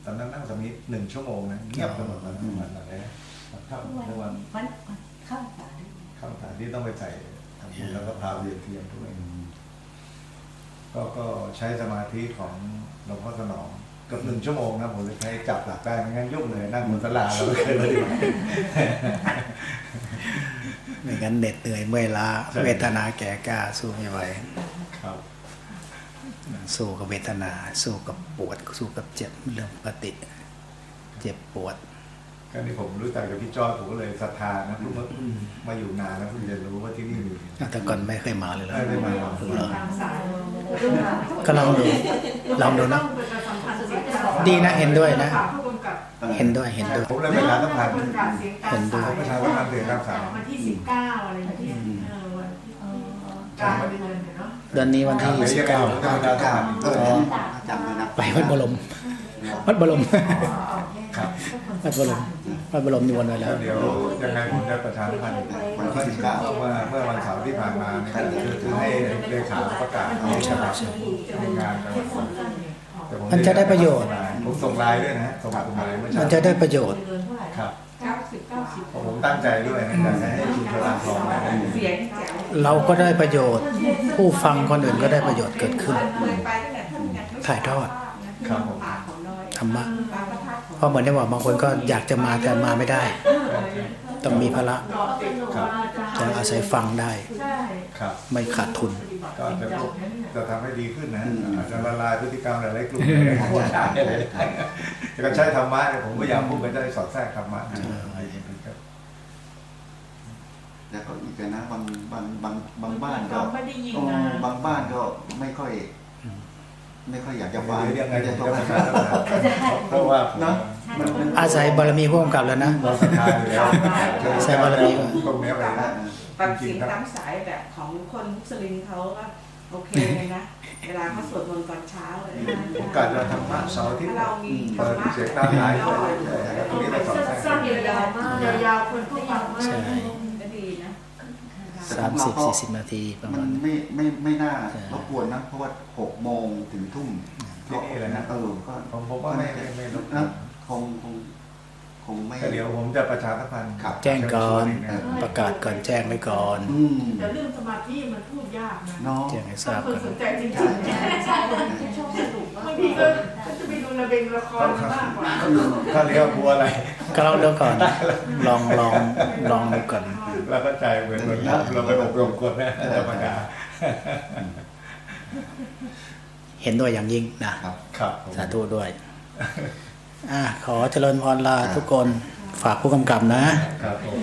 ตอนนั้นนั่งสมาธิ1 ชั่วโมงนะเงียบไปหมดวันอะไรนะเข้าในวัน เข้าป่าได้ เข้าฐานที่ต้องไปใส่ทำบุญแล้วก็พาเวียนเทียนด้วยก็ใช้สมาธิของหลวงพ่อสนองเกือบ1 ชั่วโมงนะผมเลยใช้จับหลักได้ไม่งั้นยุ่งเลยนั่งบนศาลาเราไม่เคยมาดี ไม่งั้นเหน็ดเหนื่อยเมื่อยล้า ใช่ เวทนาแก่กล้าสู้ไม่ไหว ครับ สู้กับเวทนา สู้กับปวด สู้กับเจ็บเรื่องปกติ เจ็บปวด ก็นี่ผมรู้จักกับพี่จ้อยผมก็เลยศรัทธานะเพิ่งมาอยู่นานแล้วเพิ่งจะรู้ว่าที่นี่มี แต่ก่อนไม่เคยมาเลยเหรอ ไม่ได้มา เหรอ ทางสาย ก็ลองดูนะ ดีนะเห็นด้วยนะ ผู้กำกับ เห็นด้วยเห็นด้วย ผมเลยประชาสัมพันธ์ คนกาเสียงตามสาย ประชาสัมพันธ์เสียงตามสาย วันที่19อะไรอย่างเงี้ยวันที่กลางเดือนเนาะ เดือนนี้วันที่ ผมจะประชาสัมพันธ์ จำเลยนะ ไปวัดบรมวัดบรม ครับ วัดบรมวัดบรมนิวนไว้แล้ว เดี๋ยวยังไงผมจะประชาสัมพันธ์ วันที่19 เมื่อวันเสาร์ที่ผ่านมาเนี่ยคือให้เลขาประกาศให้งานจังหวัดแต่ผ มันจะได้ประโยชน์ ผมส่งไลน์ด้วยนะส่งไลน์เมื่อเช้า มันจะได้ประโยชน์ ครับ 90 ผมตั้งใจด้วยนะอยากจะให้ชุมชนลานทองได้ เสียงแจ๋ว เราก็ได้ประโยชน์ ผู้ฟังคนอื่นก็ได้ประโยชน์เกิดขึ้น เคยไปตั้งแต่ท่านยังไม่ ถ่ายทอด ครับผม ป่าของน้อย ธรรมะ ป่าพระธาตุของ เพราะเหมือนได้บอกบางคนก็อยากจะมาแต่มาไม่ได้ ต้องมีภาระ ครับ จะอาศัยฟังได้ ใช่ ครับ ไม่ขาดทุน ก็จะทำให้ดีขึ้นนะอาจจะละลายพฤติกรรมหลายๆกลุ่มเลยโคตรได้เลยแต่ก็ใช้ธรรมะเนี่ยผมก็อยากพูดก็จะได้สอดแทรกธรรมะนะ แล้วก็อีกนะบางบ้านก็ ไม่ได้ยิน โอ้ นะ บางบ้านก็ไม่ค่อยอยากจะฟัง เรื่องไง จะ จะ ต้อง ประชาสัมพันธ์เพราะว่าผม นะมัน อาศัยบารมีผู้กำกับแล้วนะ เราศรัทธาอยู่แล้ว ใช่บารมี ตรงนี้ไปนะ ฟังเสียงตามสายแบบของคนมุสลิมเขาก็โอเคเลยนะ เวลาเขาสวดมนต์ตอนเช้าเลยนะ โอกาสจะทำมะเสาร์อาที่ ถ้าเรามีธร เปิ ร ด มะ เสียงตามหลายไปเรื่อยๆตรงนี้ได้สอนแทรก สั้นๆยาวๆมากยาวๆคนก็ฟังมาก ใช่ ก็ดีนะ 30-40 นาทีประ มั มาณ นไม่น่ารบกวนนะ เพราะว่า6 โมงถึงทุ่ม ที่นี่เลยนะ ก็ ผมว่าไม่รบกว นะ น คงไม่ ก็เดี๋ยวผมจะประชาสัมพันธ์ ครับ แจ้งก่อน เชิญชว ประกาศก่อนแจ้งไว้ก่อน แต่เรื่องสมาธิมันพูดยากนะ เนาะ แจ้งให้ท ถ้า ราบ คน ก่อน สนใจจริงๆใช่ชอบสนุกบางทีก็จะไปดูระเบงละครมากกว่า ถ้าเรียกบัวอะไร ก็ลองดูก่อน ลองดูก่อน เราก็ใจเหมือนเราไปอบรมคนนะธรรมดา เห็นด้วยอย่างยิ่งนะ ครับผม สาธุด้วย ขอเจริญพรลาทุกคนฝากผู้กำกับนะ ครับผม